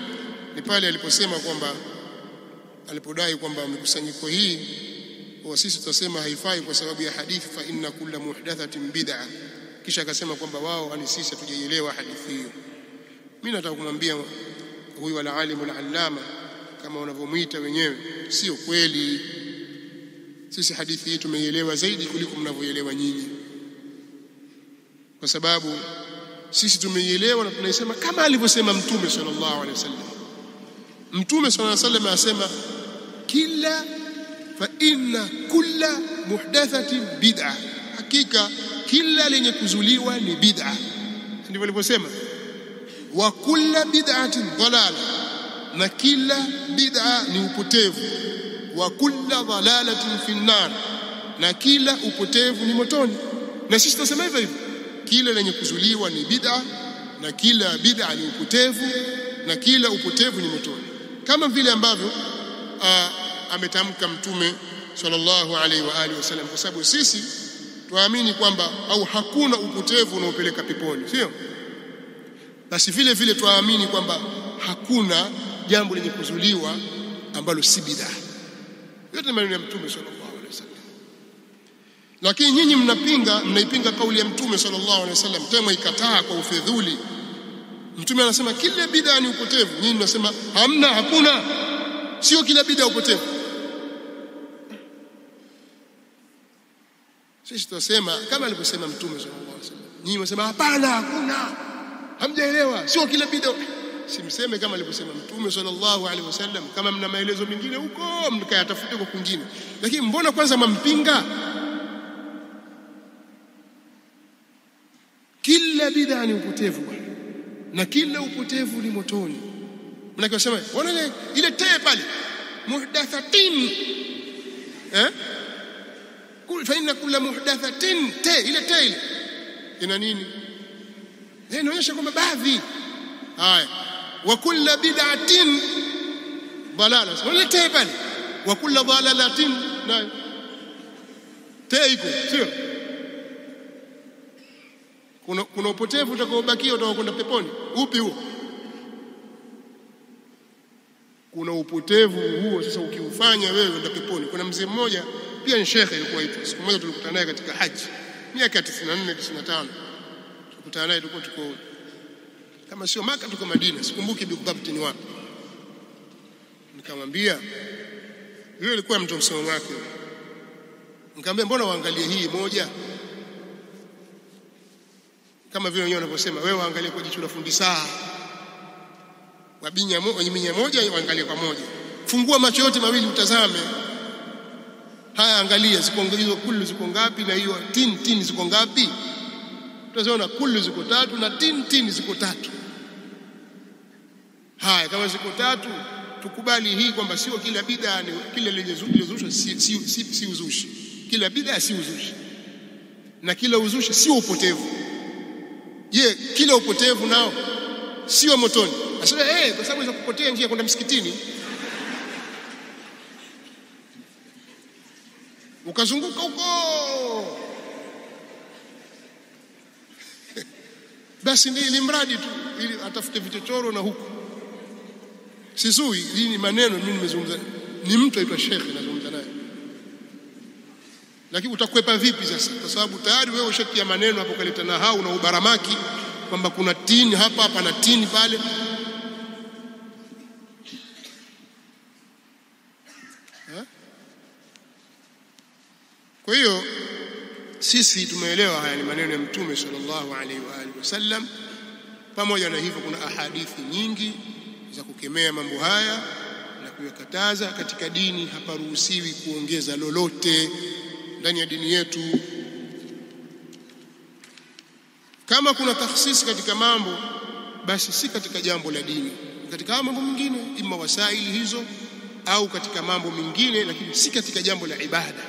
ni pale aliposema kwamba, alipodai kwamba mkusanyiko hii wa sisi tutasema haifai kwa sababu ya hadithi fa inna kulla muhdathatin bid'ah, kisha akasema kwamba wao ni sisi hatujaelewa hadithi hiyo. Mimi nataka kumwambia huyu wala alimu al-allama kama wanavyomuita wenyewe, sio kweli. Sisi hadithi hii tumeielewa zaidi kuliko mnavyoelewa nyinyi, kwa sababu sisi tumeielewa na tunaisema kama alivyosema Mtume sallallahu alaihi wasallam. Mtume sallallahu alaihi wasallam asema fa inna kulla muhdathatin bid'ah, hakika kila lenye kuzuliwa ni bid'ah. Ndivyo alivyosema. wa kullu bid'atin dalala, na kila bid'a ni upotevu, wa kullu dalalatin fi an-nar, na kila upotevu ni motoni. Na sisi tunasema hivyo, kila lenye kuzuliwa ni bid'a, na kila bid'a ni upotevu, na kila upotevu ni motoni, kama vile ambavyo ametamka Mtume sallallahu alaihi wa alihi wasallam, kwa sababu sisi tuamini kwamba au hakuna upotevu unaopeleka peponi, sio? Basi vile vile tuamini kwamba hakuna jambo lenye kuzuliwa ambalo si bid'a. Yote maneno ya Mtume sallallahu alaihi wasallam. Lakini nyinyi mnaipinga kauli ya Mtume sallallahu alaihi wasallam, tena ikataa kwa ufedhuli. Mtume anasema kila bid'a ni upotevu, nyinyi mnasema hakuna, sio kila bid'a upotevu. Sisi tunasema kama alivyosema Mtume sallallahu alaihi wasallam, nyinyi mnasema hapana, hakuna, hamjaelewa, sio kila bid'a. Simseme kama alivyosema Mtume sallallahu alaihi wasallam. Kama mna maelezo mengine huko mkayatafute kwa kwingine, lakini mbona kwanza mmpinga? Kila bid'a ni upotevu bwana, na kila upotevu ni motoni. Mnakisema wana ile tee pale muhdathatin, fa inna kulla muhdathatin ile tee ina nini? Inaonyesha kwamba baadhi haya, wa kullu bid'atin dalala, wala tee pale, wa kullu dalalatin na tee iko, sio? Kuna upotevu utakaobakia utakwenda peponi. Upi huo? Kuna upotevu huo sasa ukiufanya wewe unaenda peponi. Kuna mzee mmoja pia ni shekhe, alikuwa hivi. Siku moja tulikutana naye katika haji miaka 94 95, tulikutana naye, tuko kama sio Maka tuko Madina, sikumbuki bidhabti ni wapi. Nikamwambia, yule alikuwa mtu msomo wake, nikamwambia mbona waangalie hii moja, kama vile wenyewe wanavyosema, wewe waangalie kwa jicho la fundi saa, wabinya moja waangalie kwa moja, fungua macho yote mawili utazame. Haya, angalia ziko hizo kullu ziko ngapi, na hiyo tin ziko ngapi? Utaziona kullu ziko 3 na tin ziko 3. Haya, kama ziko 3 tukubali hii kwamba sio kila bid'a ni kila lenye zushi si uzushi. Kila bid'a si uzushi, na kila uzushi sio upotevu. Je, kila upotevu nao sio motoni? Asema kwa sababu za kupotea njia kwenda msikitini, ukazunguka huko basi ni mradi tu ili atafute vichochoro na huko. Sisui, hii ni maneno mimi nimezungumza, ni mtu aitwa shekhi nazungumza naye. Lakini utakwepa vipi sasa? Kwa sababu tayari wewe ushatia maneno hapo, kaleta na hau na ubaramaki kwamba kuna tini hapa na tini pale. Kwa hiyo sisi tumeelewa haya ni maneno ya Mtume sallallahu alaihi wa alihi wasallam. Pamoja na hivyo, kuna ahadithi nyingi za kukemea mambo haya na kuyakataza. Katika dini haparuhusiwi kuongeza lolote ndani ya dini yetu. Kama kuna takhsisi katika mambo, basi si katika jambo la dini, katika mambo mengine, ima wasaili hizo au katika mambo mengine, lakini si katika jambo la ibada.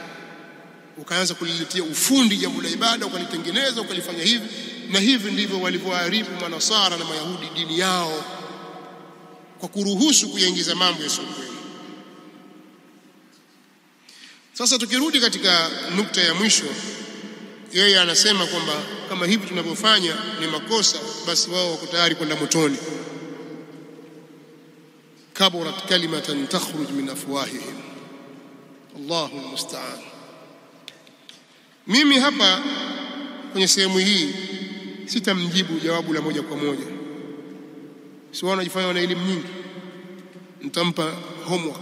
Ukaanza kuliletea ufundi jambo la ibada, ukalitengeneza, ukalifanya hivi na hivi. Ndivyo walivyoharibu manasara na mayahudi dini yao, kwa kuruhusu kuyaingiza mambo yasiyo kweli. Sasa tukirudi katika nukta ya mwisho, yeye anasema kwamba kama hivi tunavyofanya ni makosa, basi wao wako tayari kwenda motoni. Kaburat kalimatan takhruj min afwahihim, Allahu musta'an. Mimi hapa kwenye sehemu hii sitamjibu jawabu la moja kwa moja, si wanajifanya wana elimu nyingi. Nitampa homework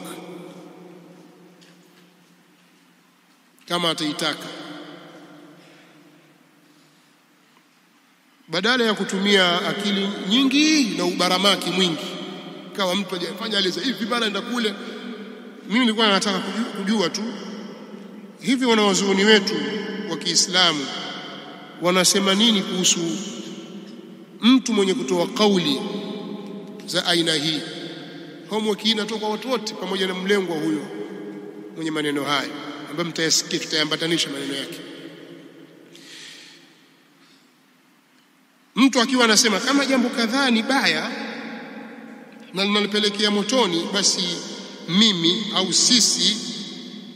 kama ataitaka, badala ya kutumia akili nyingi na ubaramaki mwingi, kama mtu ajafanya aliza hivi bana enda kule. Mimi nilikuwa nataka kujua tu hivi wanawazuoni wetu wa Kiislamu wanasema nini kuhusu mtu mwenye kutoa kauli za aina hii, homework hii inatoka watu wote pamoja na mlengwa huyo mwenye maneno haya ambayo mtayasikia, tutayambatanisha maneno yake. Mtu akiwa anasema kama jambo kadhaa ni baya na linalipelekea motoni, basi mimi au sisi,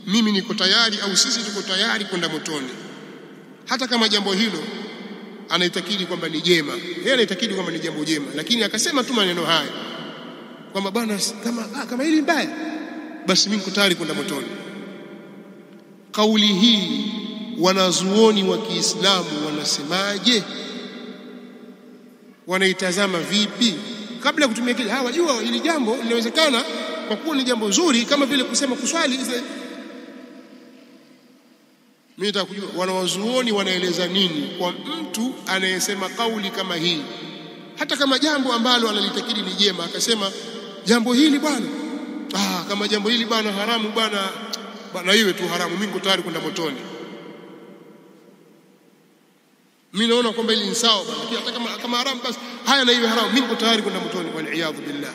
mimi niko tayari au sisi tuko tayari kwenda motoni, hata kama jambo hilo anaitakidi kwamba ni jema, yeye anaitakidi kwamba ni jambo jema, lakini akasema tu maneno haya kwamba bwana, kama hili mbaya, basi mimi niko tayari kwenda motoni. Kauli hii wanazuoni wa Kiislamu wanasemaje? Wanaitazama vipi? Kabla ya kutumia kile, wajua hili jambo linawezekana kwa kuwa ni jambo zuri, kama vile kusema kuswali. Mimi nataka kujua wanawazuoni wanaeleza nini kwa mtu anayesema kauli kama hii, hata kama jambo ambalo analitakidi ni jema, akasema jambo hili bwana, kama jambo hili bwana haramu bwana iwe tu haramu, mimi niko tayari kwenda motoni. Mimi naona kwamba hili ni sawa bwana, hata kama haramu basi haya na iwe haramu, mimi niko tayari kwenda motoni. Wal-iyadhu billah.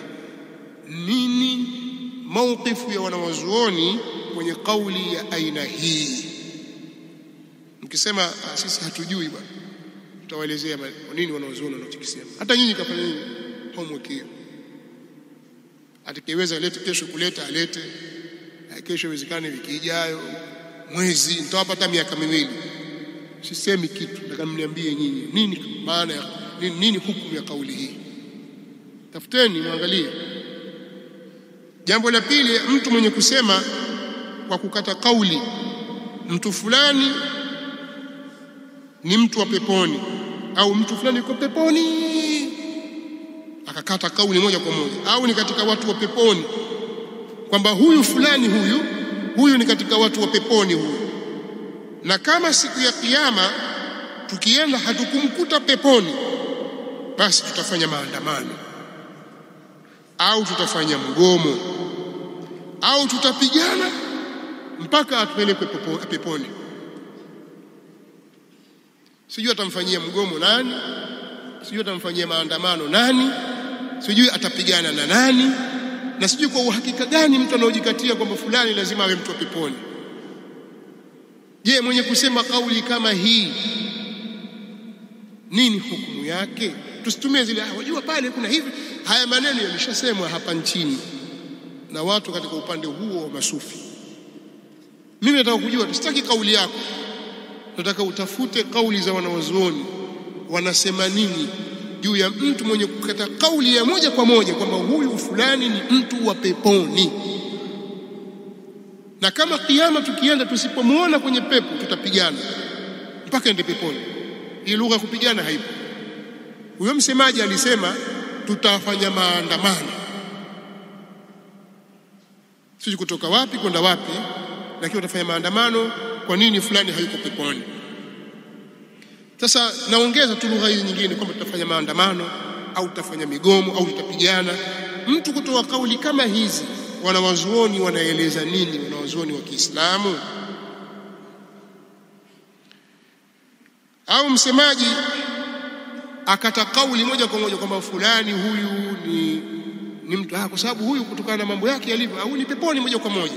Nini mawqifu ya wanawazuoni kwenye kauli ya aina hii? Mkisema sisi hatujui bwana, tutawaelezea nini wanawazuoni wanachokisema. Hata nyinyi kafanya nini homework hiyo, atakayeweza alete kesho, kuleta alete kesho, iwezekane wiki ijayo, mwezi, nitawapata miaka miwili. Sisemi kitu, nataka mniambie nyinyi nini maana ya nini hukumu ya kauli hii. Tafuteni muangalie. Jambo la pili, mtu mwenye kusema kwa kukata kauli mtu fulani ni mtu wa peponi au mtu fulani yuko peponi, akakata kauli moja kwa moja, au ni katika watu wa peponi, kwamba huyu fulani huyu ni katika watu wa peponi huyu, na kama siku ya kiyama tukienda hatukumkuta peponi, basi tutafanya maandamano au tutafanya mgomo au tutapigana mpaka atupelekwe peponi. Sijui atamfanyia mgomo nani, sijui atamfanyia maandamano nani, sijui atapigana na nani, na sijui kwa uhakika gani mtu anaojikatia kwamba fulani lazima awe mtu wa peponi. Je, mwenye kusema kauli kama hii nini hukumu yake? Tusitumie zile wajua pale kuna hivi. Haya maneno yalishasemwa hapa nchini na watu katika upande huo wa masufi. Mimi nataka kujua, tusitaki kauli yako, nataka utafute kauli za wanawazuoni wanasema nini juu ya mtu mwenye kukata kauli ya moja kwa moja kwamba huyu fulani ni mtu wa peponi, na kama kiyama tukienda tusipomuona kwenye pepo tutapigana mpaka ende peponi. Hii lugha kupigana haipo. Huyo msemaji alisema tutafanya maandamano, sisi kutoka wapi kwenda wapi, lakini tutafanya maandamano. Kwa nini fulani hayuko peponi? Sasa naongeza tu lugha hizi nyingine kwamba tutafanya maandamano au tutafanya migomo au tutapigana. Mtu kutoa kauli kama hizi, wanawazuoni wanaeleza nini? Wanawazuoni wa Kiislamu au msemaji akata kauli moja kwa moja kwamba fulani huyu ni mtu kwa sababu huyu kutokana na mambo yake yalivyo au ni peponi moja kwa moja.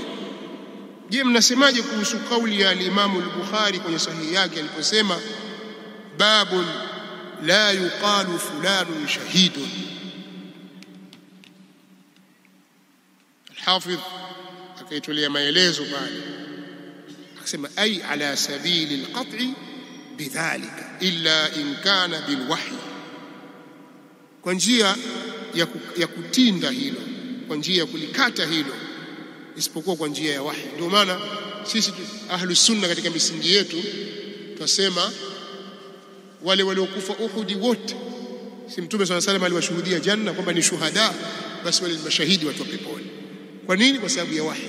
Je, mnasemaje kuhusu kauli ya Imam al-Bukhari kwenye sahihi yake aliposema babun la yuqalu fulanun shahidun? Al-Hafidh akaitolea maelezo pale akasema ay ala sabili al-qat'i bidhalika illa in kana bilwahy, kwa njia ya kutinda hilo, kwa njia ya kulikata hilo, isipokuwa kwa njia ya wahi. Ndio maana sisi ahlus sunna katika misingi yetu tunasema wale waliokufa Uhud wote, si Mtume swalla salam aliwashuhudia janna kwamba ni shuhada, basi wale ni mashahidi, watu wa peponi. Kwa nini? Kwa sababu ya wahi.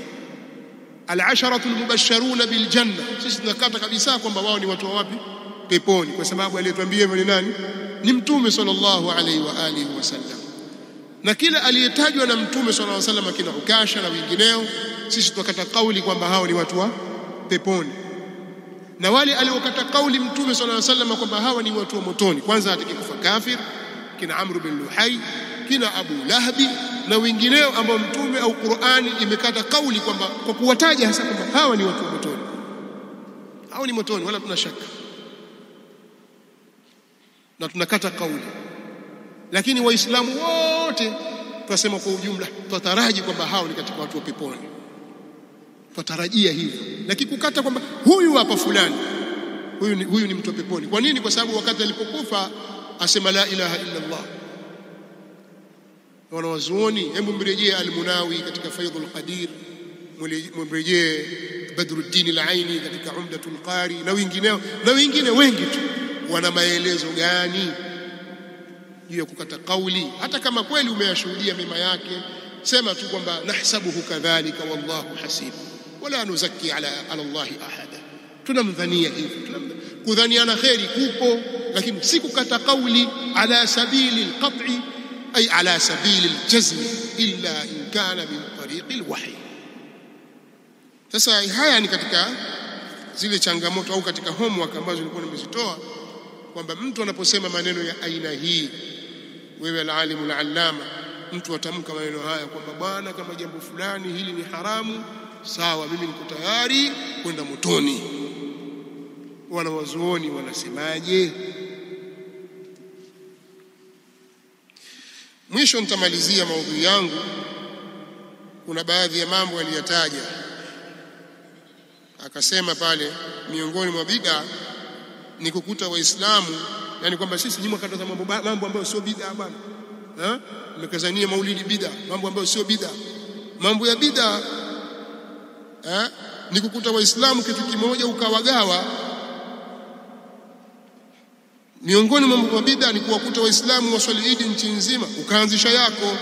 Al-asharatu al-mubashsharuna bil janna, sisi tunakata kabisa kwamba wao ni watu wa wapi? Peponi, kwa sababu aliyetuambia hivyo ni nani? Ni Mtume sallallahu alaihi wa alihi wasallam. Na kila aliyetajwa na Mtume sallallahu alaihi wasallam kina Ukasha na wengineo, sisi tukakata kauli kwamba hao ni watu wa peponi. Na wale aliokata kauli Mtume sallallahu alaihi wasallam kwamba hawa ni watu wa motoni, kwanza atakayekufa kafir, kina Amr bin Luhai, kina Abu Lahabi na wengineo ambao mtume au Qur'ani imekata kauli kwamba kwa kuwataja hasa kwamba hawa ni watu wa motoni, hao ni motoni, wala tuna shaka na tunakata kauli. Lakini waislamu wote tunasema kwa ujumla tutaraji kwamba hao ni katika watu wa peponi, tutarajia hivyo. Lakini kukata kwamba huyu hapa fulani huyu ni mtu wa peponi. Kwa nini? Kwa sababu wakati alipokufa asema la ilaha illa Allah. Wanawazuoni, hebu mrejee Al-Munawi katika Faidhul Qadir, mrejee Badruddin Al-Aini katika Umdatul Qari na wengineo na wengine wengi tu, wana maelezo gani juu ya kukata kauli? Hata kama kweli umeyashuhudia mema yake, sema tu kwamba nahsabuhu kadhalika wallahu hasib, wala nuzaki ala Allah ahada. Tunamdhania hivi, kudhaniana kheri kupo, lakini si kukata kauli ala sabili alqat'i ay ala sabili aljazm illa in kana min tariqi alwahy. Sasa haya ni katika zile changamoto au katika homework ambazo nilikuwa nimezitoa, kwamba mtu anaposema maneno ya aina hii, wewe al-alimul allama, mtu atamka maneno haya kwamba bwana, kama jambo fulani hili ni haramu, sawa, mimi niko tayari kwenda motoni. Wanawazuoni wanasemaje? Mwisho nitamalizia maudhui yangu. Kuna baadhi ya mambo aliyataja, akasema pale miongoni mwa bid'a ni kukuta waislamu, yani kwamba sisi nyuma kataza mambo ambayo sio bid'a bwana, mmekazania maulidi bid'a, mambo ambayo sio bid'a. Mambo ya bid'a ni kukuta waislamu kitu kimoja ukawagawa. Miongoni mwa bid'a ni kuwakuta waislamu waswali Eid nchi nzima ukaanzisha yako.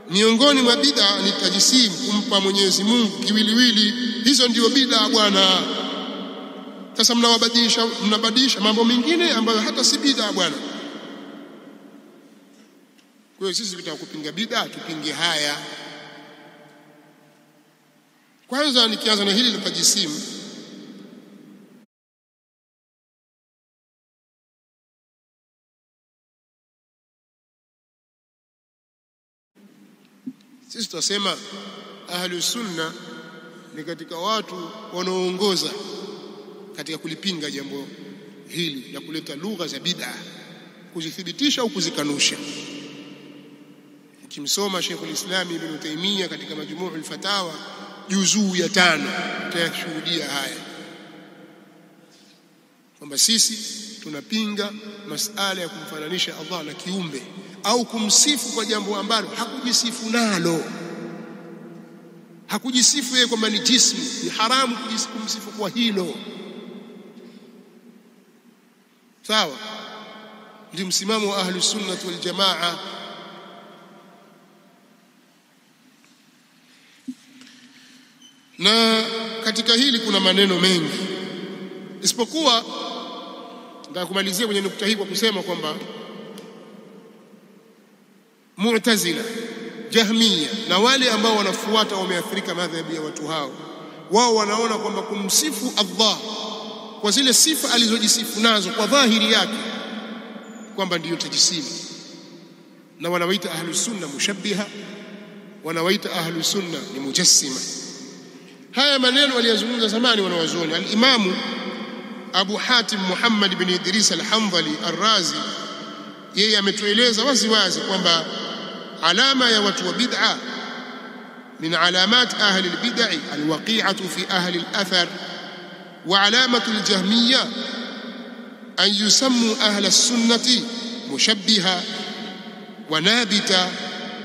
Miongoni mwa bid'a ni tajisimu, kumpa Mwenyezi Mungu kiwiliwili. Hizo ndio bid'a bwana. Sasa mnabadilisha mambo mengine ambayo hata si bid'a bwana. Kwa hiyo sisi tunataka kupinga bid'a, tupinge haya. Kwanza nikianza na hili la tajisimu, sisi tunasema Ahlus Sunna ni katika watu wanaoongoza katika kulipinga jambo hili na kuleta lugha za bid'a, kuzithibitisha au kuzikanusha. Ukimsoma Sheikhul Islam Ibn Taymiyyah katika Majmu'ul Fatawa juzuu ya 5 utashuhudia haya, kwamba sisi tunapinga masala ya kumfananisha Allah na kiumbe au kumsifu kwa jambo ambalo hakujisifu nalo. Hakujisifu yeye kwamba ni jismu, ni haramu kumsifu kwa hilo. Sawa? Ndio msimamo wa Ahlus Sunnah wal Jamaa. Na katika hili kuna maneno mengi, isipokuwa nataka kumalizia kwenye nukta hii kwa kusema kwamba Mu'tazila, Jahmiya na wale ambao wanafuata wameathirika madhhabi ya watu hao, wao wanaona kwamba kumsifu Allah kwa zile sifa alizojisifu nazo kwa dhahiri yake kwamba ndiyo tajisimu, na wanawaita Ahlus Sunna mushabbiha, wanawaita Ahlus Sunna ni mujassima. Haya maneno waliyazungumza zamani wanawazuoni. Al-Imamu Abu Hatim Muhammad bin Idris al-Hanbali al-Razi, yeye ametueleza wazi wazi kwamba alama ya watu wa bid'a, min alamat ahli al-bid'i al-waqi'atu fi ahli al-athar, wa alamatu al-jahmiyya an yusammu ahli as-sunnati mushabbiha wa nabita,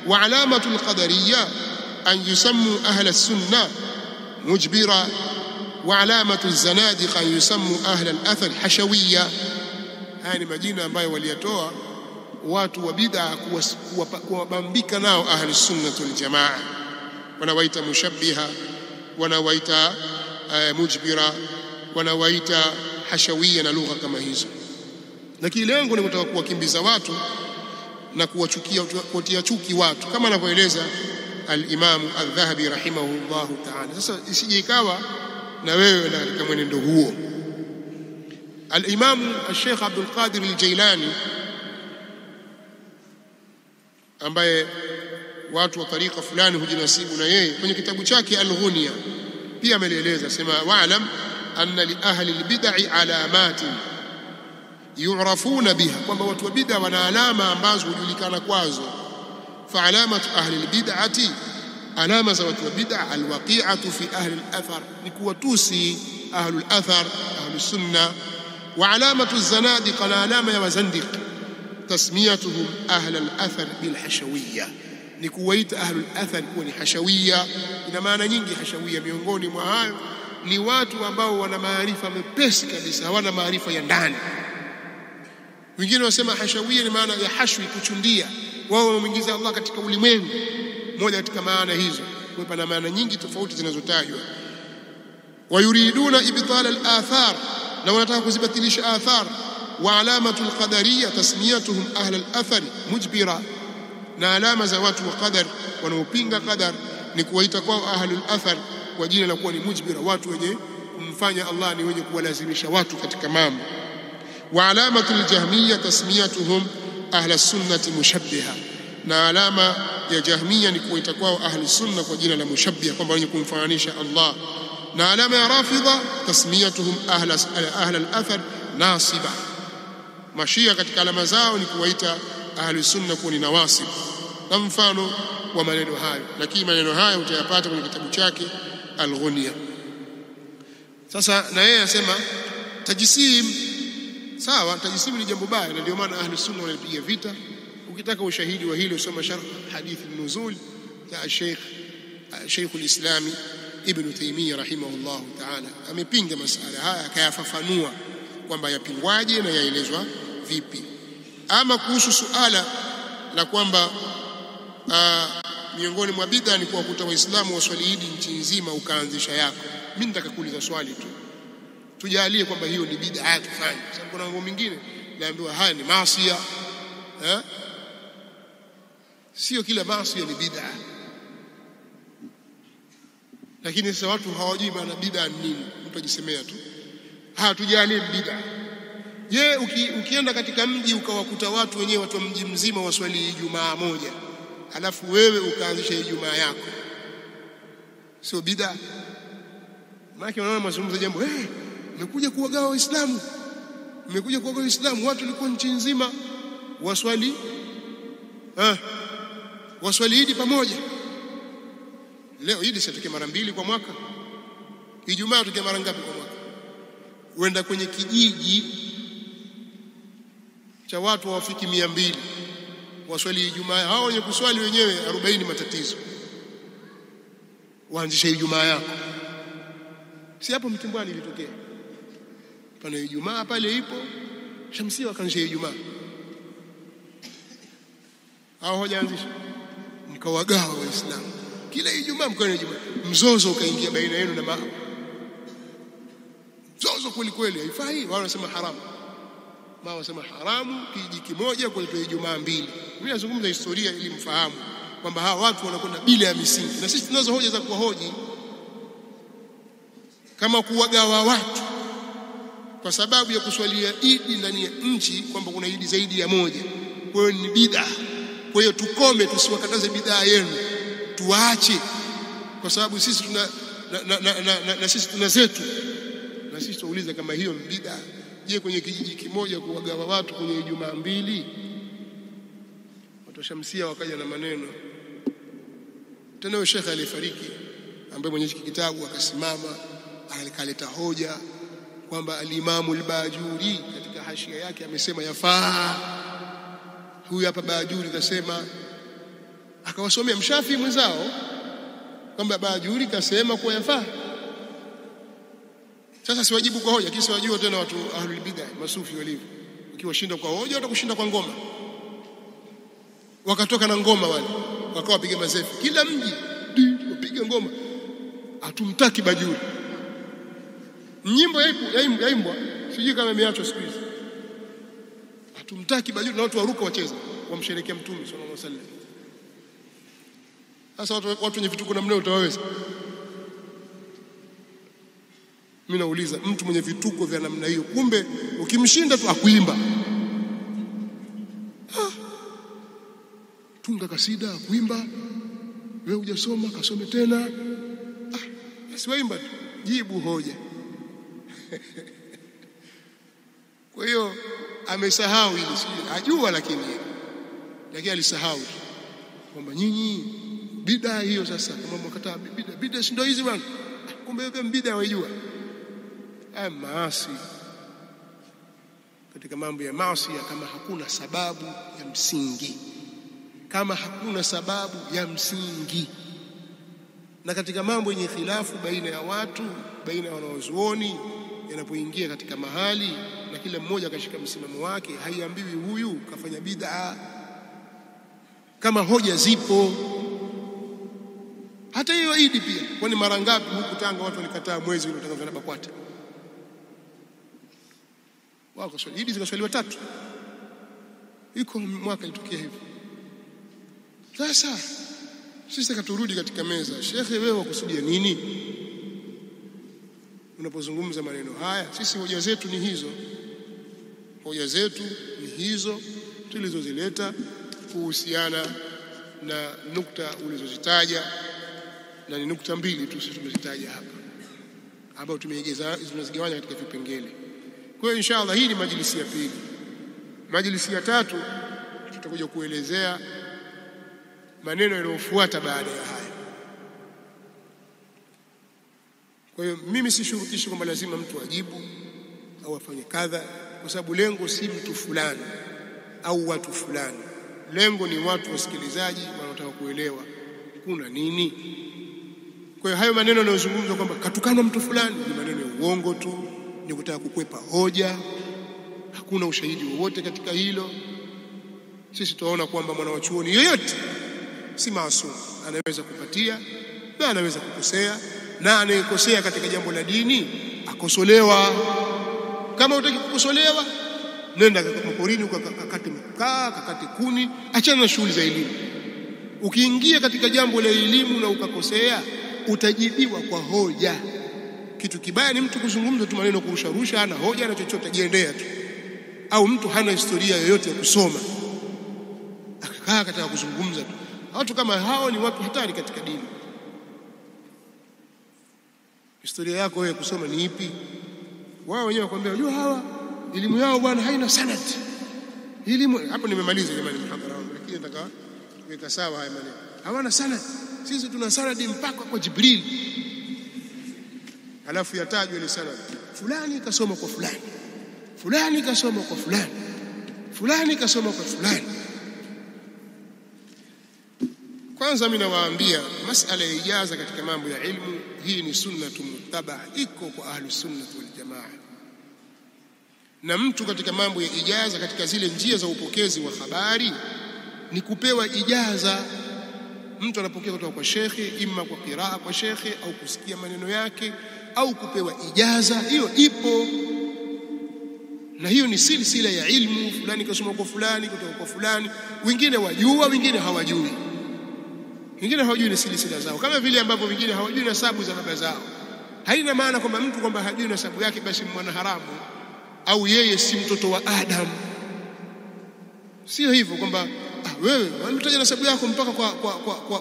wa alamatu al-qadariyya an yusammu ahli as-sunnah mujbira, wa alamatu az-zanadiqa an yusammu ahli al-athar hashawiyya. Haya ni majina ambayo waliyatoa watu wa bid'a kuwabambika nao ahli sunnah wal jamaa. Wanawaita mushabbiha, wanawaita mujbira, wanawaita hashawiyya na lugha kama hizo. Na kilengo ni kutaka kuwakimbiza watu na kuwatia chuki watu, kama anavyoeleza al-Imam al-Dhahabi rahimahullahu ta'ala. Sasa isije ikawa na wewe na katika mwenendo huo. Al-Imam al-Sheikh Abdul Qadir al-Jailani ambaye watu wa tariqa fulani hujinasibu na yeye, kwenye kitabu chake Al-Ghunya pia ameeleza, sema wa'lam anna li ahli al-bid'i alamatin yu'rafuna biha, kwamba watu wa bid'a wana alama ambazo hujulikana kwazo. Fa alamatu ahli al-bid'ati, alama za watu wa bid'a, alwaqi'atu fi ahli al-athar, ni kuwatusi ahli al-athar, ahli sunna. Wa alamatu az-zanadiqa, na alama ya wazandiq, tasmiyatuhum ahli al-athar bil hashawiyya, ni kuwaita ahli al-athar kuwa ni hashawiyya. Ina maana nyingi hashawiyya, miongoni mwa hayo ni watu ambao wana maarifa mepesi kabisa, hawana maarifa ya ndani. Wengine wasema hashawiyya ni maana ya hashwi, kuchundia, wao wameingiza Allah katika ulimwengu, moja katika maana hizo. Kwa pana maana nyingi tofauti zinazotajwa. Wayuriduna ibtal al-athar, na wanataka kuzibatilisha athar. Wa alamatu al-qadariyya tasmiyatuhum ahli al-athar mujbira, na alama za watu wa qadar wanaopinga qadar ni kuwaita kwao ahli al-athar kwa jina la kuwa ni mujbira, watu wenye kumfanya Allah ni wenye kuwalazimisha watu katika mambo. Wa alamatu al-jahmiyya tasmiyatuhum ahli as-sunnati mushabbiha, na alama ya jahmiyya ni kuwaita kwao ahli sunna kwa jina la mushabbiha, kwamba wenye kumfananisha Allah. Na alama ya rafidha tasmiyatuhum ahli al-athar nasiba, mashia katika alama zao ni kuwaita ahli sunna kuwa ni nawasib, na mfano wa maneno hayo. Lakini maneno hayo utayapata kwenye kitabu chake Al-Ghunya. Sasa na yeye anasema tajisim, sawa, tajisim ni jambo baya, na ndio maana ahli sunna wanapiga vita. Ukitaka ushahidi wa hilo, soma sharh hadith an-nuzul ya Sheikh al-Islam Ibn Taymiyyah rahimahullah ta'ala. Amepinga masala haya, akayafafanua kwamba yapingwaje na yaelezwa vipi. Ama kuhusu suala la kwamba miongoni mwa bid'a ni kuwakuta waislamu waswali Idi nchi nzima ukaanzisha yako, mimi nataka kuuliza swali tu, tujalie kwamba hiyo ni bid'a tufanye, sababu kuna mambo mengine naambiwa haya ni maasiya. Sio kila maasiya ni bid'a, lakini sasa watu hawajui maana bid'a ni nini, mtu ajisemea tu tujalie bid'a. Je, ukienda katika mji ukawakuta watu wenyewe, watu wa mji mzima waswali Ijumaa moja, alafu wewe ukaanzisha Ijumaa yako, sio bid'a? Maana wanaona mazungumzo jambo, mmekuja kuwagawa Waislamu, mmekuja kuwagawa Waislamu. Watu walikuwa nchi nzima waswali Idi pamoja. Leo Idi sitokee mara 2 kwa mwaka, Ijumaa tutokee mara ngapi kwa mwaka? Uenda kwenye kijiji cha watu hawafiki 200 waswali Ijumaa, hao wenye kuswali wenyewe 40 matatizo, waanzisha Ijumaa yako. Si hapo Mtimbwani ilitokea, pana Ijumaa pale ipo Shamsia, wakaanzisha Ijumaa. Hao hawajaanzisha, mkawagawa Waislamu kila Ijumaa, mkaona Ijumaa, mzozo ukaingia baina yenu na mzozo kweli kweli, haifai. Wao wanasema haramu, wao wanasema haramu kijiji kimoja kwa Ijumaa 2. Mimi nazungumza historia ili mfahamu kwamba hawa watu wanakwenda bila ya misingi, na sisi tunazo hoja za kuwahoji. Kama kuwagawa watu kwa sababu ya kuswalia Idi ndani ya nchi, kwamba kuna Idi zaidi ya moja, kwa hiyo ni bid'a. Kwa hiyo tukome, tusiwakataze bid'a yenu, tuache, kwa sababu sisi tuna na sisi tuna zetu, na sisi tuulize kama hiyo ni bid'a. Je, kwenye kijiji kimoja kuwagawa watu kwenye Ijumaa 2? Watu Shamsia wakaja na maneno tena. Yule shekhe aliyefariki ambaye mwenye kitabu akasimama akaleta hoja kwamba al-Imamu al-Bajuri katika hashia yake amesema yafaa. Huyu hapa Bajuri kasema, akawasomea Mshafi mwenzao kwamba Bajuri kasema kwa yafaa. Sasa siwajibu kwa hoja, kisa wajua tena watu ahlul bid'ah masufi walivyo, ukiwashinda kwa hoja watakushinda kwa ngoma. Wakatoka na ngoma wale, wakawa piga mazefu kila mji, wapiga ngoma, hatumtaki Bajuri. Nyimbo yaimbwa, sijui kama imeachwa siku hizi, hatumtaki Bajuri, na watu waruka wacheza wamsherekea Mtume sallallahu alaihi wasallam. Sasa watu wenye vituko namna utawaweza? Mimi nauliza, mtu mwenye vituko vya namna hiyo, kumbe ukimshinda tu akuimba. tunga kasida kuimba, wewe hujasoma kasome tena. Basi waimba tu, jibu hoja. Kwa hiyo amesahau hili, ajua lakini alisahau kwamba nyinyi bid'a hiyo. Sasa kama mkataa bid'a si ndio hizi bwana, kumbe wewe bid'a waijua. Maasi, katika mambo ya maasi kama hakuna sababu ya msingi, na katika mambo yenye khilafu baina ya watu, baina ya wanawazuoni, yanapoingia katika mahali na kila mmoja akashika msimamo wake, haiambiwi huyu kafanya bid'a kama hoja zipo. Hata hiyo Idi pia, kwani mara ngapi huku Tanga watu walikataa mwezi uliotangazwa na BAKWATA? Wako swali Idi zikaswaliwa 3, iko mwaka ilitokea hivyo. Sasa sisi katurudi katika meza, shekhe, wewe wakusudia nini unapozungumza maneno haya? Sisi hoja zetu ni hizo tulizozileta kuhusiana na nukta ulizozitaja, na ni nukta 2 tu sisi tumezitaja hapa, ambao tumezigawanya katika vipengele. Kwa hiyo inshallah hii ni majlisi ya 2. Majlisi ya 3 tutakuja kuelezea maneno yanayofuata baada ya haya. Kwa hiyo mimi sishurutishi kwamba lazima mtu ajibu au afanye kadha, kwa sababu lengo si mtu fulani au watu fulani. Lengo ni watu wasikilizaji wanaotaka kuelewa kuna nini. Kwa hiyo hayo maneno yanayozungumzwa kwamba katukana mtu fulani ni maneno ya uongo tu, ni kutaka kukwepa hoja. Hakuna ushahidi wowote katika hilo. Sisi tunaona kwamba mwanachuoni yoyote si maasum, anaweza kupatia na anaweza kukosea, na anayekosea katika jambo la dini akosolewa. Kama utaki kukosolewa, nenda maporini ukakate mkaa, kakate kuni, achana na shughuli za elimu. Ukiingia katika jambo la elimu na ukakosea, utajibiwa kwa hoja. Kitu kibaya ni mtu kuzungumza tu maneno kurusha, hana hoja na chochote, jiendea tu. Au mtu hana historia yoyote ya kusoma, akakaa katika kuzungumza tu. Watu kama hao ni watu hatari katika dini. Historia yako wewe kusoma ni ipi? Wao wenyewe wakwambia, unajua hawa elimu yao bwana haina sanad. Elimu hapo nimemaliza jamani mhadhara wangu, lakini nataka tuweka sawa haya maneno. Hawana sanad. Sisi tuna sanadi mpaka kwa Jibril. Alafu yatajwe ile sanad. Fulani kasoma kwa fulani. Fulani kasoma kwa fulani. Fulani kasoma kwa fulani. Kwanza mimi nawaambia masala ya ijaza katika mambo ya ilmu, hii ni sunnatu muttaba, iko kwa ahlu sunnah wal jamaa. Na mtu katika mambo ya ijaza, katika zile njia za upokezi wa habari, ni kupewa ijaza. Mtu anapokea kutoka kwa shekhe, ima kwa qiraa kwa shekhe au kusikia maneno yake au kupewa ijaza, hiyo ipo. Na hiyo ni silsila ya ilmu. Fulani kasoma kwa fulani kutoka kwa fulani, wengine wajua, wengine hawajui. Wengine hawajui na silsila zao, kama vile ambavyo wengine hawajui nasabu za baba zao. Haina maana kwamba mtu kwamba hajui nasabu yake basi mwana haramu au yeye si mtoto wa Adam. Sio hivyo kwamba wewe unamtaja nasabu yako mpaka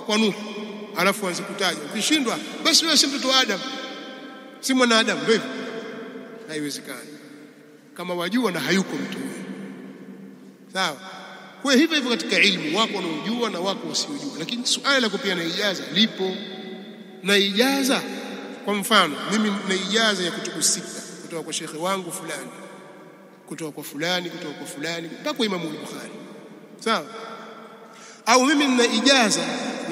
kwa Nuh, alafu anze kutaja. Ukishindwa basi wewe si mtoto wa Adam, si mwana Adam. Ndio hivyo, haiwezekani. Kama wajua na hayuko mtu huyo, sawa. Kwa hivyo hivyo katika ilmu, wako wanaojua na wako wasiojua. Lakini suala la kupeana ijaza lipo. Na ijaza, kwa mfano mimi na ijaza ya kutubu 6 kutoka kwa shekhe wangu fulani, kutoka kwa fulani, kutoka kwa fulani, mpaka kwa Imam Bukhari, sawa. Au mimi nina ijaza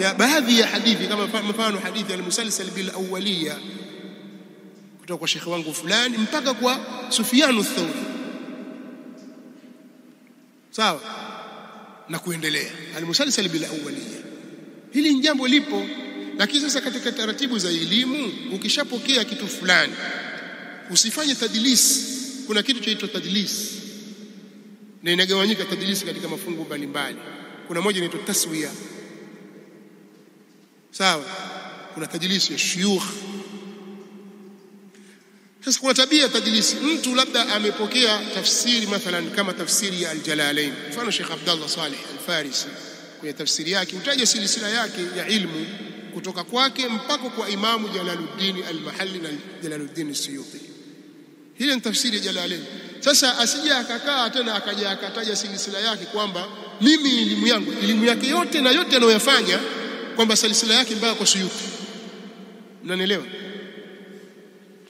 ya baadhi ya hadithi, kama mfano hadithi al-musalsal bil awwaliya kutoka kwa shekhe wangu fulani mpaka kwa Sufyan ath-Thawri, sawa, na kuendelea. Al-musalsal bil awwaliya, hili ni jambo lipo. Lakini sasa katika taratibu za elimu, ukishapokea kitu fulani usifanye tadlis. Kuna kitu chaitwa tadlis, na inagawanyika tadlis katika mafungu mbalimbali. Kuna moja inaitwa taswiya, sawa. Kuna tadlis ya shuyukh. Sasa kuna tabia tadlisi. Mtu labda amepokea tafsiri mathalan kama tafsiri ya Al-Jalalain, mfano Sheikh Abdullah Salih Al-Farisi kwenye tafsiri yake utaje silsila yake ya ilmu kutoka kwake mpaka kwa Imamu Jalaluddin al-Mahalli na Jalaluddin as-Suyuti. Hili ni tafsiri ya Jalalain. Sasa asije akakaa tena akaja akataja silsila yake kwamba mimi elimu yake yote na yote anayoyafanya kwamba silsila yake mpaka kwa Suyuti. Unanielewa?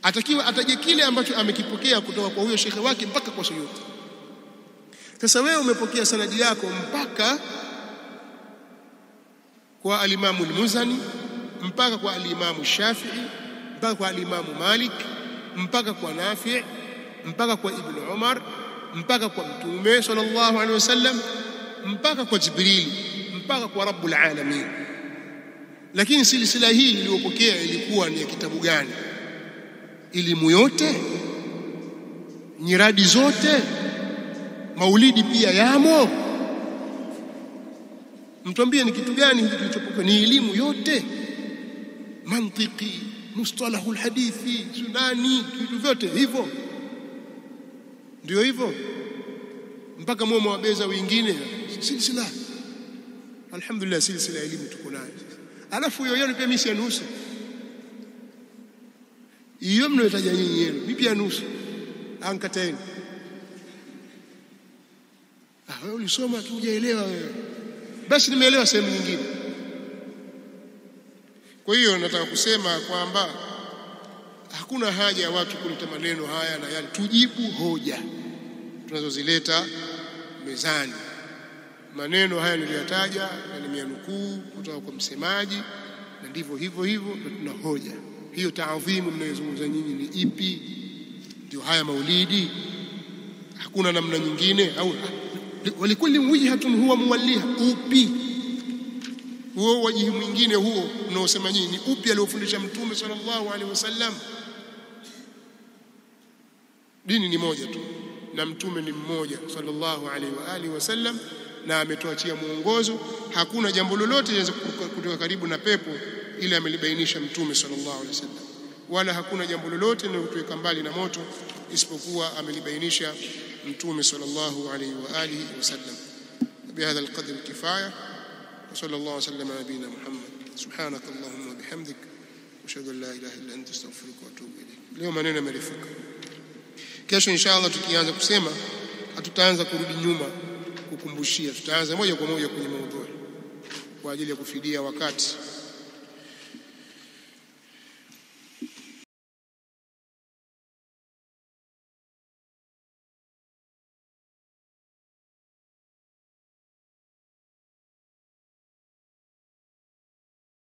Atakiwa ataje kile ambacho amekipokea kutoka kwa huyo shekhe wake mpaka kwa Suyuti. Sasa wewe umepokea sanadi yako mpaka kwa al-Imamu al-Muzani, mpaka kwa al-Imamu Shafi'i, mpaka kwa al-Imamu Malik, mpaka kwa Nafi', mpaka kwa Ibn Umar, mpaka kwa Mtume sallallahu alaihi wasallam, mpaka kwa Jibril, mpaka kwa Rabbul Alamin. Lakini silsila hii iliyopokea ilikuwa ni ya kitabu gani? Elimu yote, nyiradi zote, maulidi pia yamo. Mtuambie ni kitu gani hiki kilichopokea? Ni elimu yote, mantiki, mustalahul hadithi, sunani, vitu vyote hivyo. Ndio hivyo mpaka mwa wabeza wengine silsila. Alhamdulillah, silsila elimu tuko nayo. Alafu hiyo pia mimi si nusu hiyo mnayotaja nyinyi yenu, mimi pia nusu ankataeni. Wewe ulisoma hujaelewa wewe, basi nimeelewa sehemu nyingine. Kwa hiyo nataka kusema kwamba hakuna haja ya watu kuleta maneno haya na yale. Tujibu hoja tunazozileta mezani. Maneno haya niliyotaja na nimeyanukuu kutoka kwa msemaji, na ndivyo hivyo na tuna hoja. Hiyo taadhimu mnayozungumza nyinyi ni ipi? Ndio haya maulidi, hakuna namna nyingine? Au walikulli wijhatun huwa muwalliha, upi huo wajihi mwingine huo unaosema nyinyi ni upi aliofundisha Mtume sallallahu alaihi wasallam? Dini ni moja tu na Mtume ni mmoja sallallahu alaihi wa alihi wasallam, na ametuachia mwongozo. Hakuna jambo lolote linaweza kutoka karibu na pepo ila amelibainisha Mtume sallallahu alaihi wasallam, wala hakuna jambo lolote linalotuweka mbali na moto isipokuwa amelibainisha Mtume sallallahu alaihi wa alihi wasallam. Bihadha alqadr kifaya, wa sallallahu wasallam ala nabina Muhammad. Subhanak Allahumma bihamdik, ashhadu an la ilaha illa anta astaghfiruka wa atubu ilayk. Leo maneno yamerefuka. Kesho inshallah tukianza kusema hatutaanza kurudi nyuma kukumbushia, tutaanza moja kwa moja kwenye maudhui kwa ajili ya kufidia wakati.